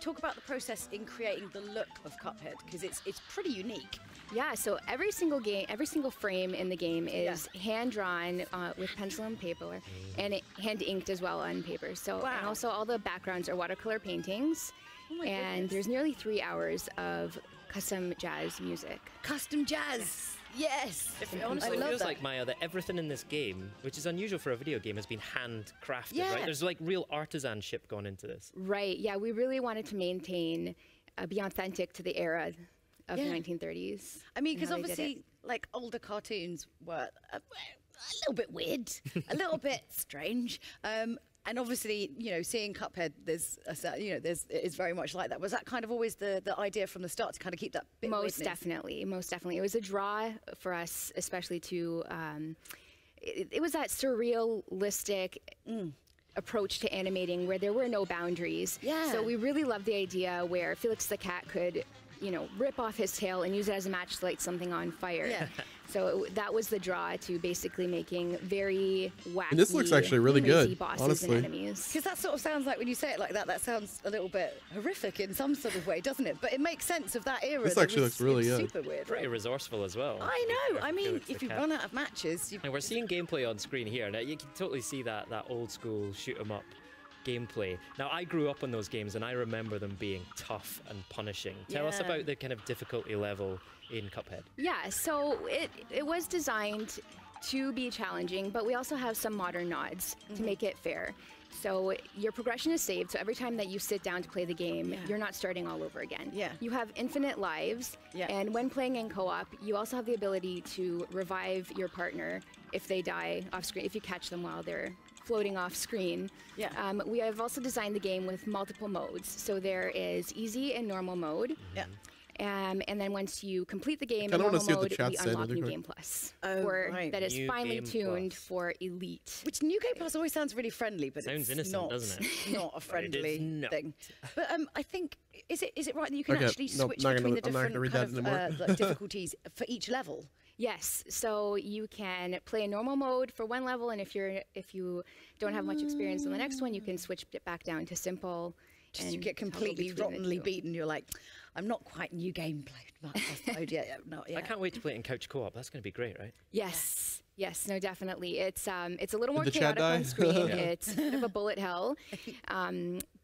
talk about the process in creating the look of Cuphead, because it's pretty unique. Yeah, so every single frame in the game is hand-drawn with pencil and paper, and hand-inked as well on paper. So, and also all the backgrounds are watercolor paintings, and there's nearly 3 hours of custom jazz music. Custom jazz! Yes! Honestly, it feels like, Maya, that everything in this game, which is unusual for a video game, has been handcrafted, right? There's like real artisanship gone into this. Right, yeah, we really wanted to maintain, be authentic to the era of the 1930s. I mean, because obviously, like, older cartoons were a little bit weird, a little bit strange. And obviously, you know, seeing Cuphead, it's very much like that. Was that kind of always the idea from the start, to kind of keep that bit Most definitely. It was a draw for us, especially to, it was that surrealistic, approach to animating where there were no boundaries. Yeah. So we really loved the idea where Felix the cat could, you know, rip off his tail and use it as a match to light something on fire. Yeah. So that was the draw to basically making very wacky, and this looks actually really good, bosses honestly. and enemies. Because that sort of sounds like, when you say it like that, that sounds a little bit horrific in some sort of way, doesn't it? But it makes sense of that era. This actually looks really good. Super weird. Pretty resourceful as well. I know. I mean, if you run out of matches, and we're seeing gameplay on screen here. Now you can totally see that old school shoot 'em up gameplay. Now I grew up on those games and I remember them being tough and punishing. Tell us about the kind of difficulty level in Cuphead. Yeah, so it was designed to be challenging, but we also have some modern nods to make it fair. So your progression is saved, so every time that you sit down to play the game, you're not starting all over again. Yeah. You have infinite lives, and when playing in co-op, you also have the ability to revive your partner if they die off screen, if you catch them while they're floating off screen. Yeah. We have also designed the game with multiple modes. So there is easy and normal mode. Yeah. And then once you complete the game I in normal see mode, what we the unlock New New Game Plus. Right. That is New finely Game tuned Plus. for Elite. Which New Game Plus always sounds really friendly, but Sounds it's innocent, not, doesn't it? not a friendly not. thing. But I think, is it right that you can Okay, actually nope, switch not between gonna- the I'm not different gonna read kind that of anymore. like difficulties for each level? Yes, so you can play in normal mode for one level, and if you don't have much experience on the next one, you can switch it back down to simple. Just you get completely rottenly beaten. You're like, I'm not quite New Game mode yet. Not yet. I can't wait to play it in couch co-op. That's going to be great, right? Yes. Yes, no, definitely. It's a little more Did the chat chaotic on die? screen. Yeah. It's a bit of a bullet hell.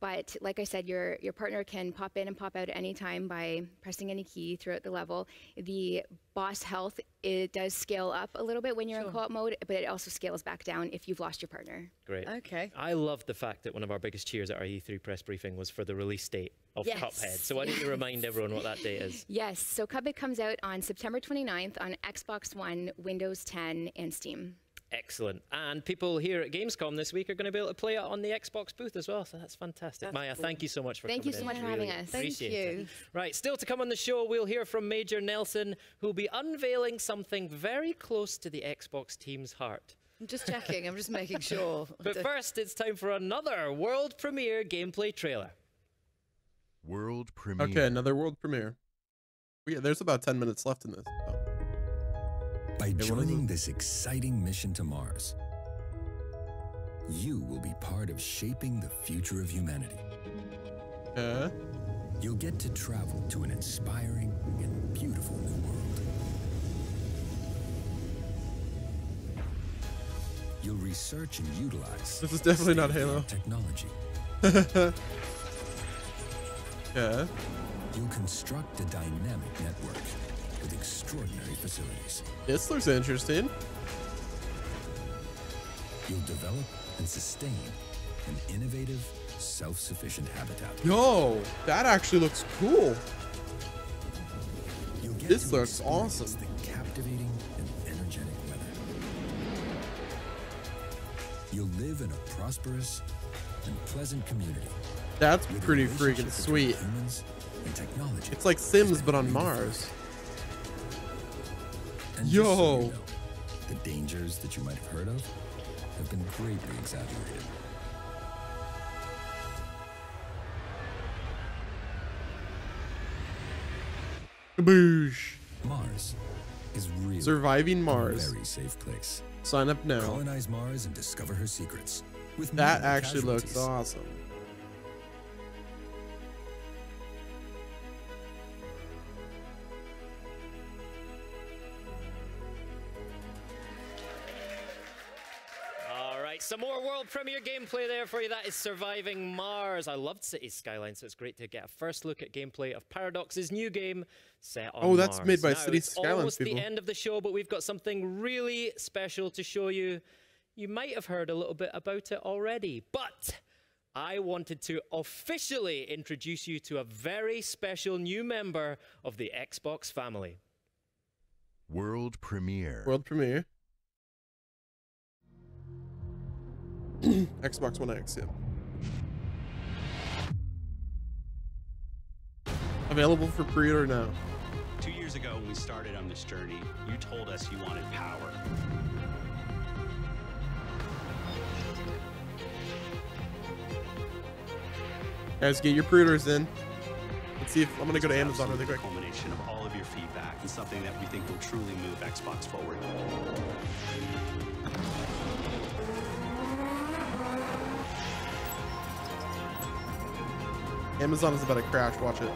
But like I said, your partner can pop in and pop out at any time by pressing any key throughout the level. The boss health, it does scale up a little bit when you're in co-op mode, but it also scales back down if you've lost your partner. Great. Okay. I love the fact that one of our biggest cheers at our E3 press briefing was for the release date of Cuphead. So why don't you remind everyone what that date is? Yes, so Cuphead comes out on September 29th on Xbox One, Windows 10, and Steam. Excellent. And people here at Gamescom this week are going to be able to play it on the Xbox booth as well, so that's fantastic. Maya, thank you so much for coming in. Thank you so much for having us. Appreciate Thank you. it. Right, still to come on the show, we'll hear from Major Nelson, who'll be unveiling something very close to the Xbox team's heart. I'm just checking. I'm just making sure. But first, it's time for another world premiere gameplay trailer. World premiere. Okay, another world premiere. Yeah, there's about 10 minutes left in this. Oh. By joining this exciting mission to Mars, you will be part of shaping the future of humanity. You'll get to travel to an inspiring and beautiful new world. You'll research and utilize This is definitely not Halo. technology. Yeah. You'll construct a dynamic network with extraordinary facilities. This looks interesting. You'll develop and sustain an innovative, self-sufficient habitat. Yo, that actually looks cool. You'll get This to looks experience awesome. the captivating and energetic weather. You'll live in a prosperous and pleasant community. That's with a pretty relationship freaking between sweet. humans and technology. It's like Sims, but on Mars. And just so Yo. you know, the dangers that you might have heard of have been greatly exaggerated. Kaboosh. Mars is really Surviving Mars. a very safe place. Sign up now. Colonize Mars and discover her secrets. With That minimal actually looks casualties. awesome. All right, some more world premiere gameplay there for you. That is Surviving Mars. I loved Cities Skylines, so it's great to get a first look at gameplay of Paradox's new game set on Mars. Oh, that's made by Now, Cities it's Skylines almost people. the end of the show, but we've got something really special to show you. You might have heard a little bit about it already, but I wanted to officially introduce you to a very special new member of the Xbox family. World premiere. World premiere. Xbox One X, yeah. Available for pre-order now. 2 years ago when we started on this journey, you told us you wanted power. Guys, get your pre-orders in. Let's see if I'm gonna go to Amazon really quick. Culmination of all of your feedback and something that we think will truly move Xbox forward. Amazon is about to crash. Watch it.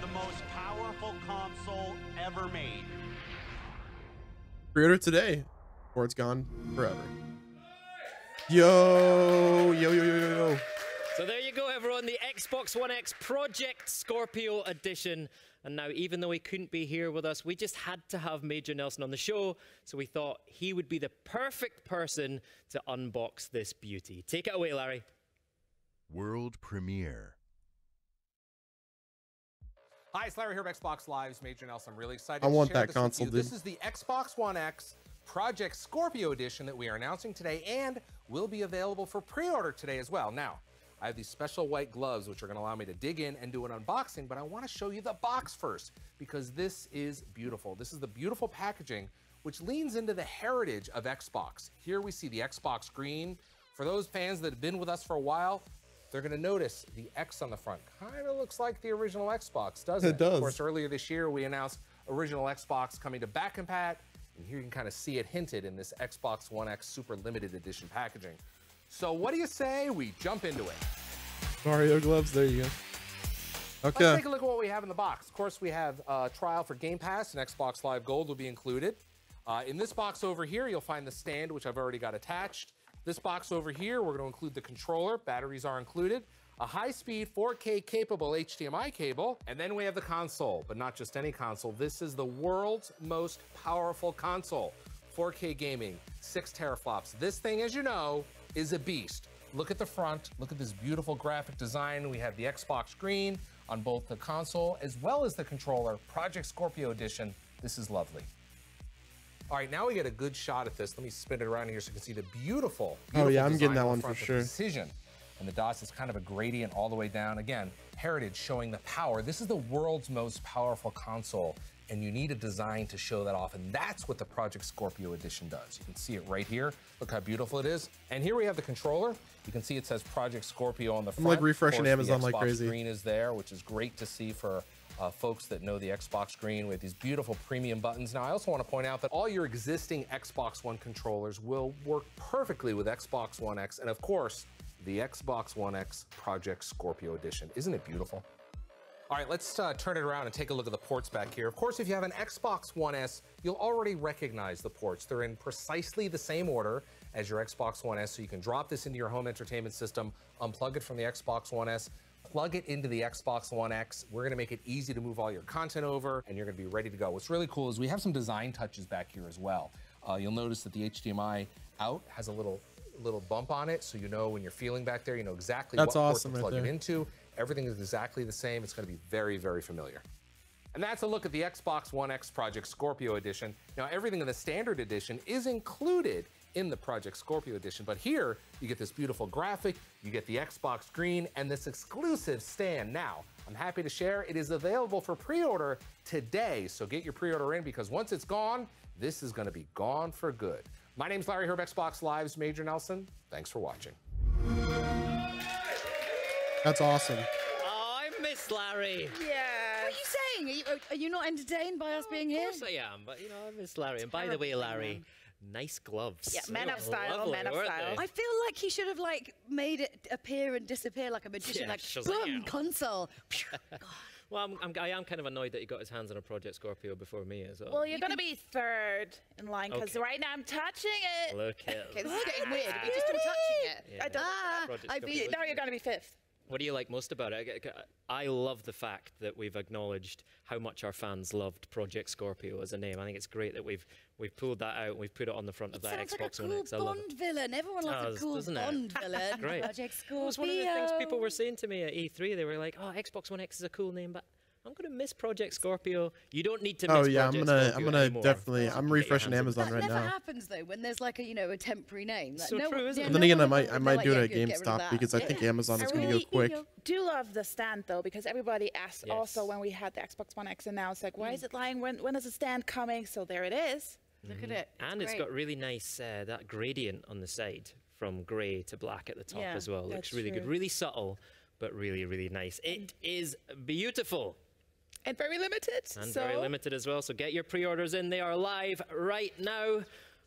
The most powerful console ever made. Pre-order today, or it's gone forever. Yo, yo, yo, yo, yo, yo. So there you go, everyone. The Xbox One X Project Scorpio Edition. And now, even though he couldn't be here with us, we just had to have Major Nelson on the show. So we thought he would be the perfect person to unbox this beauty. Take it away, Larry. World premiere. Hi, it's Larry here of Xbox Live's Major Nelson. I'm really excited I want to share that this console, with you. dude. This is the Xbox One X Project Scorpio Edition that we are announcing today and will be available for pre-order today as well. Now, I have these special white gloves which are going to allow me to dig in and do an unboxing, but I want to show you the box first because this is beautiful. This is the beautiful packaging which leans into the heritage of Xbox. Here we see the Xbox green. For those fans that have been with us for a while, they're going to notice the X on the front. Kind of looks like the original Xbox, doesn't it? It does. Of course, earlier this year we announced original Xbox coming to back and pat, and here you can kind of see it hinted in this Xbox One X Super Limited Edition packaging. So what do you say we jump into it? Mario gloves, there you go. Okay. Let's take a look at what we have in the box. Of course, we have a trial for Game Pass, and Xbox Live Gold will be included. In this box over here, you'll find the stand, which I've already got attached. This box over here, we're going to include the controller. Batteries are included. A high-speed 4K capable HDMI cable. And then we have the console, but not just any console. This is the world's most powerful console. 4K gaming, 6 teraflops. This thing, as you know, is a beast. Look at the front. Look at this beautiful graphic design. We have the Xbox green on both the console as well as the controller. Project Scorpio Edition. This is lovely. All right, now we get a good shot at this. Let me spin it around here so you can see the beautiful, oh yeah, I'm getting that on one the front for with sure. Precision. And the dots is kind of a gradient all the way down. Again, heritage showing the power. This is the world's most powerful console, and you need a design to show that off. And that's what the Project Scorpio Edition does. You can see it right here. Look how beautiful it is. And here we have the controller. You can see it says Project Scorpio on the front. I'm like refreshing of course, Amazon the like Xbox crazy. Green is there, which is great to see for folks that know the Xbox Green with these beautiful premium buttons. Now, I also want to point out that all your existing Xbox One controllers will work perfectly with Xbox One X, and of course, the Xbox One X Project Scorpio Edition. Isn't it beautiful? All right, let's turn it around and take a look at the ports back here. Of course, if you have an Xbox One S, you'll already recognize the ports. They're in precisely the same order as your Xbox One S, so you can drop this into your home entertainment system, unplug it from the Xbox One S, plug it into the Xbox One X. We're gonna make it easy to move all your content over, and you're gonna be ready to go. What's really cool is we have some design touches back here as well. You'll notice that the HDMI out has a little bump on it, so you know when you're feeling back there, you know exactly what port to plug it into. Everything is exactly the same. It's gonna be very, very familiar. And that's a look at the Xbox One X Project Scorpio Edition. Now, everything in the standard edition is included in the Project Scorpio Edition, but here you get this beautiful graphic, you get the Xbox Green, and this exclusive stand. Now, I'm happy to share it is available for pre-order today, so get your pre-order in because once it's gone, this is gonna be gone for good. My name's Larry Herb, Xbox Live's Major Nelson. Thanks for watching. That's awesome. Oh, I miss Larry. Yeah. What are you saying? Are you not entertained by us being here? Of course I am, but you know, I miss Larry. And by the way, Larry, nice gloves. Yeah, man of style, Lovely, man of style. I feel like he should have like made it appear and disappear like a magician, Yeah, like Shazam. boom, console. Well, I am kind of annoyed that he got his hands on a Project Scorpio before me as well. Well, you're going to be third in line because Okay. right now I'm touching it. Look at Okay, this is getting weird. We're just all touching it. Yeah. I don't. Project I Scorpio. beat. Now you're going to be fifth. What do you like most about it? I love the fact that we've acknowledged how much our fans loved Project Scorpio as a name. I think it's great that we've pulled that out and we've put it on the front of that Sounds Xbox like a One cool X. I love Bond it. villain. Everyone loves a Does, cool doesn't it? Bond villain. Great. Project Scorpio. It was one of the things people were saying to me at E3. They were like, "Oh, Xbox One X is a cool name, but I'm going to miss Project Scorpio." You don't need to miss Oh yeah, Project I'm Scorpio gonna anymore. definitely. I'm refreshing Amazon That right never now. happens though when there's like a temporary name. Like, So true, isn't it? And then again, I might do it at GameStop because I think Amazon is going to go quick. Do love the stand though because everybody asked Yes. also when we had the Xbox One X announced like why is it lying when is the stand coming, so there it is. Look at it. And it's got really nice that gradient on the side from grey to black at the top as well. Looks really good. Really subtle, but really, really nice. It is beautiful. And very limited. And very limited as well. So get your pre-orders in. They are live right now.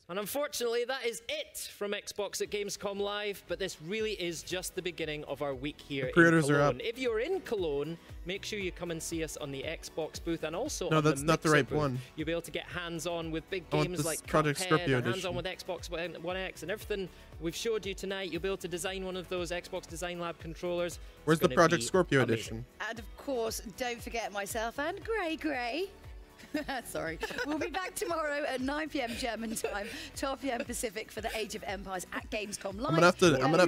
And unfortunately, that is it from Xbox at Gamescom Live, but this really is just the beginning of our week here in Cologne. Are up. If you're in Cologne, make sure you come and see us on the Xbox booth and also no, on that's the not the right booth. one. You'll be able to get hands-on with big games like Project Cuphead, hands-on with Xbox One X and everything we've showed you tonight. You'll be able to design one of those Xbox Design Lab controllers. Where's the Project Scorpio edition? And of course, don't forget myself and Grey. Sorry. We'll be back tomorrow at 9 p.m. German time, 12 p.m. Pacific for the Age of Empires at Gamescom Live. I'm gonna have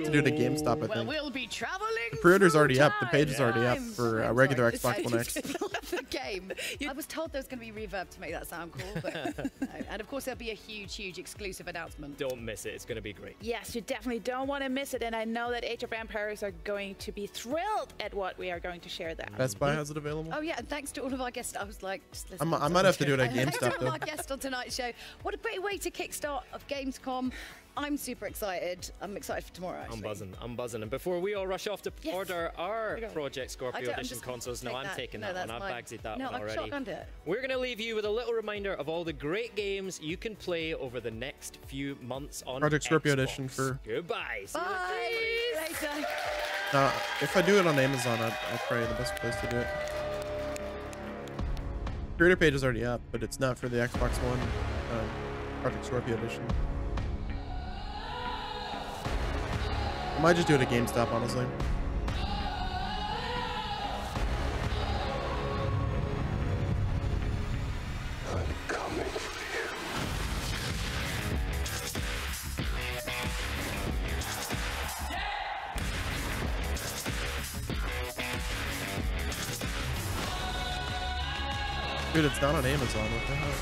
to do it at GameStop, I think. Well, we'll be traveling. The pre-order's already up. The page is already up for regular Xbox One X. The game. I was told there was going to be reverb to make that sound cool, but no. And of course there'll be a huge exclusive announcement. Don't miss it. It's going to be great. Yes, you definitely don't want to miss it, and I know that Age of Empires are going to be thrilled at what we are going to share there. Best Buy has it available. Oh yeah, and thanks to all of our guests. I was like, just listen. I might have to do it at GameStop. Thanks to all of our guests on tonight's show. What a great way to kickstart of Gamescom. I'm super excited. I'm excited for tomorrow, actually. I'm buzzing. And before we all rush off to order our Project Scorpio Edition consoles, no, I'm taking that one. I've bagged that one already. Shotgunned it. We're going to leave you with a little reminder of all the great games you can play over the next few months on Project Scorpio Xbox. Edition for... Goodbye. See you later. If I do it on Amazon, I'll probably the best place to do it. Creator page is already up, but it's not for the Xbox One Project Scorpio Edition. I might just do it at GameStop, honestly. I'm coming for you. Dude, it's not on Amazon. What the hell?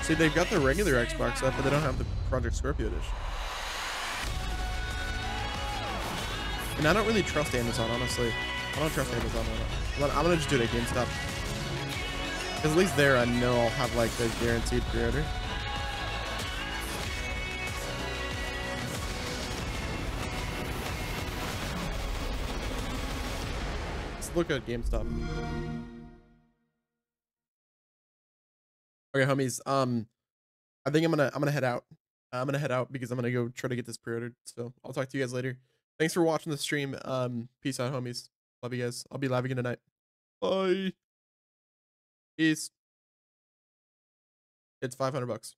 See, they've got the regular Xbox up, but they don't have the Project Scorpio edition. And I don't really trust Amazon, honestly. I don't trust Amazon. I'm gonna just do it at GameStop. Because at least there, I know I'll have like the guaranteed pre-order. Let's look at GameStop. Okay, homies. I think I'm gonna head out. I'm gonna head out because I'm gonna go try to get this pre-ordered. So I'll talk to you guys later. Thanks for watching the stream. Peace out, homies. Love you guys. I'll be live again tonight. Bye. Peace. It's $500.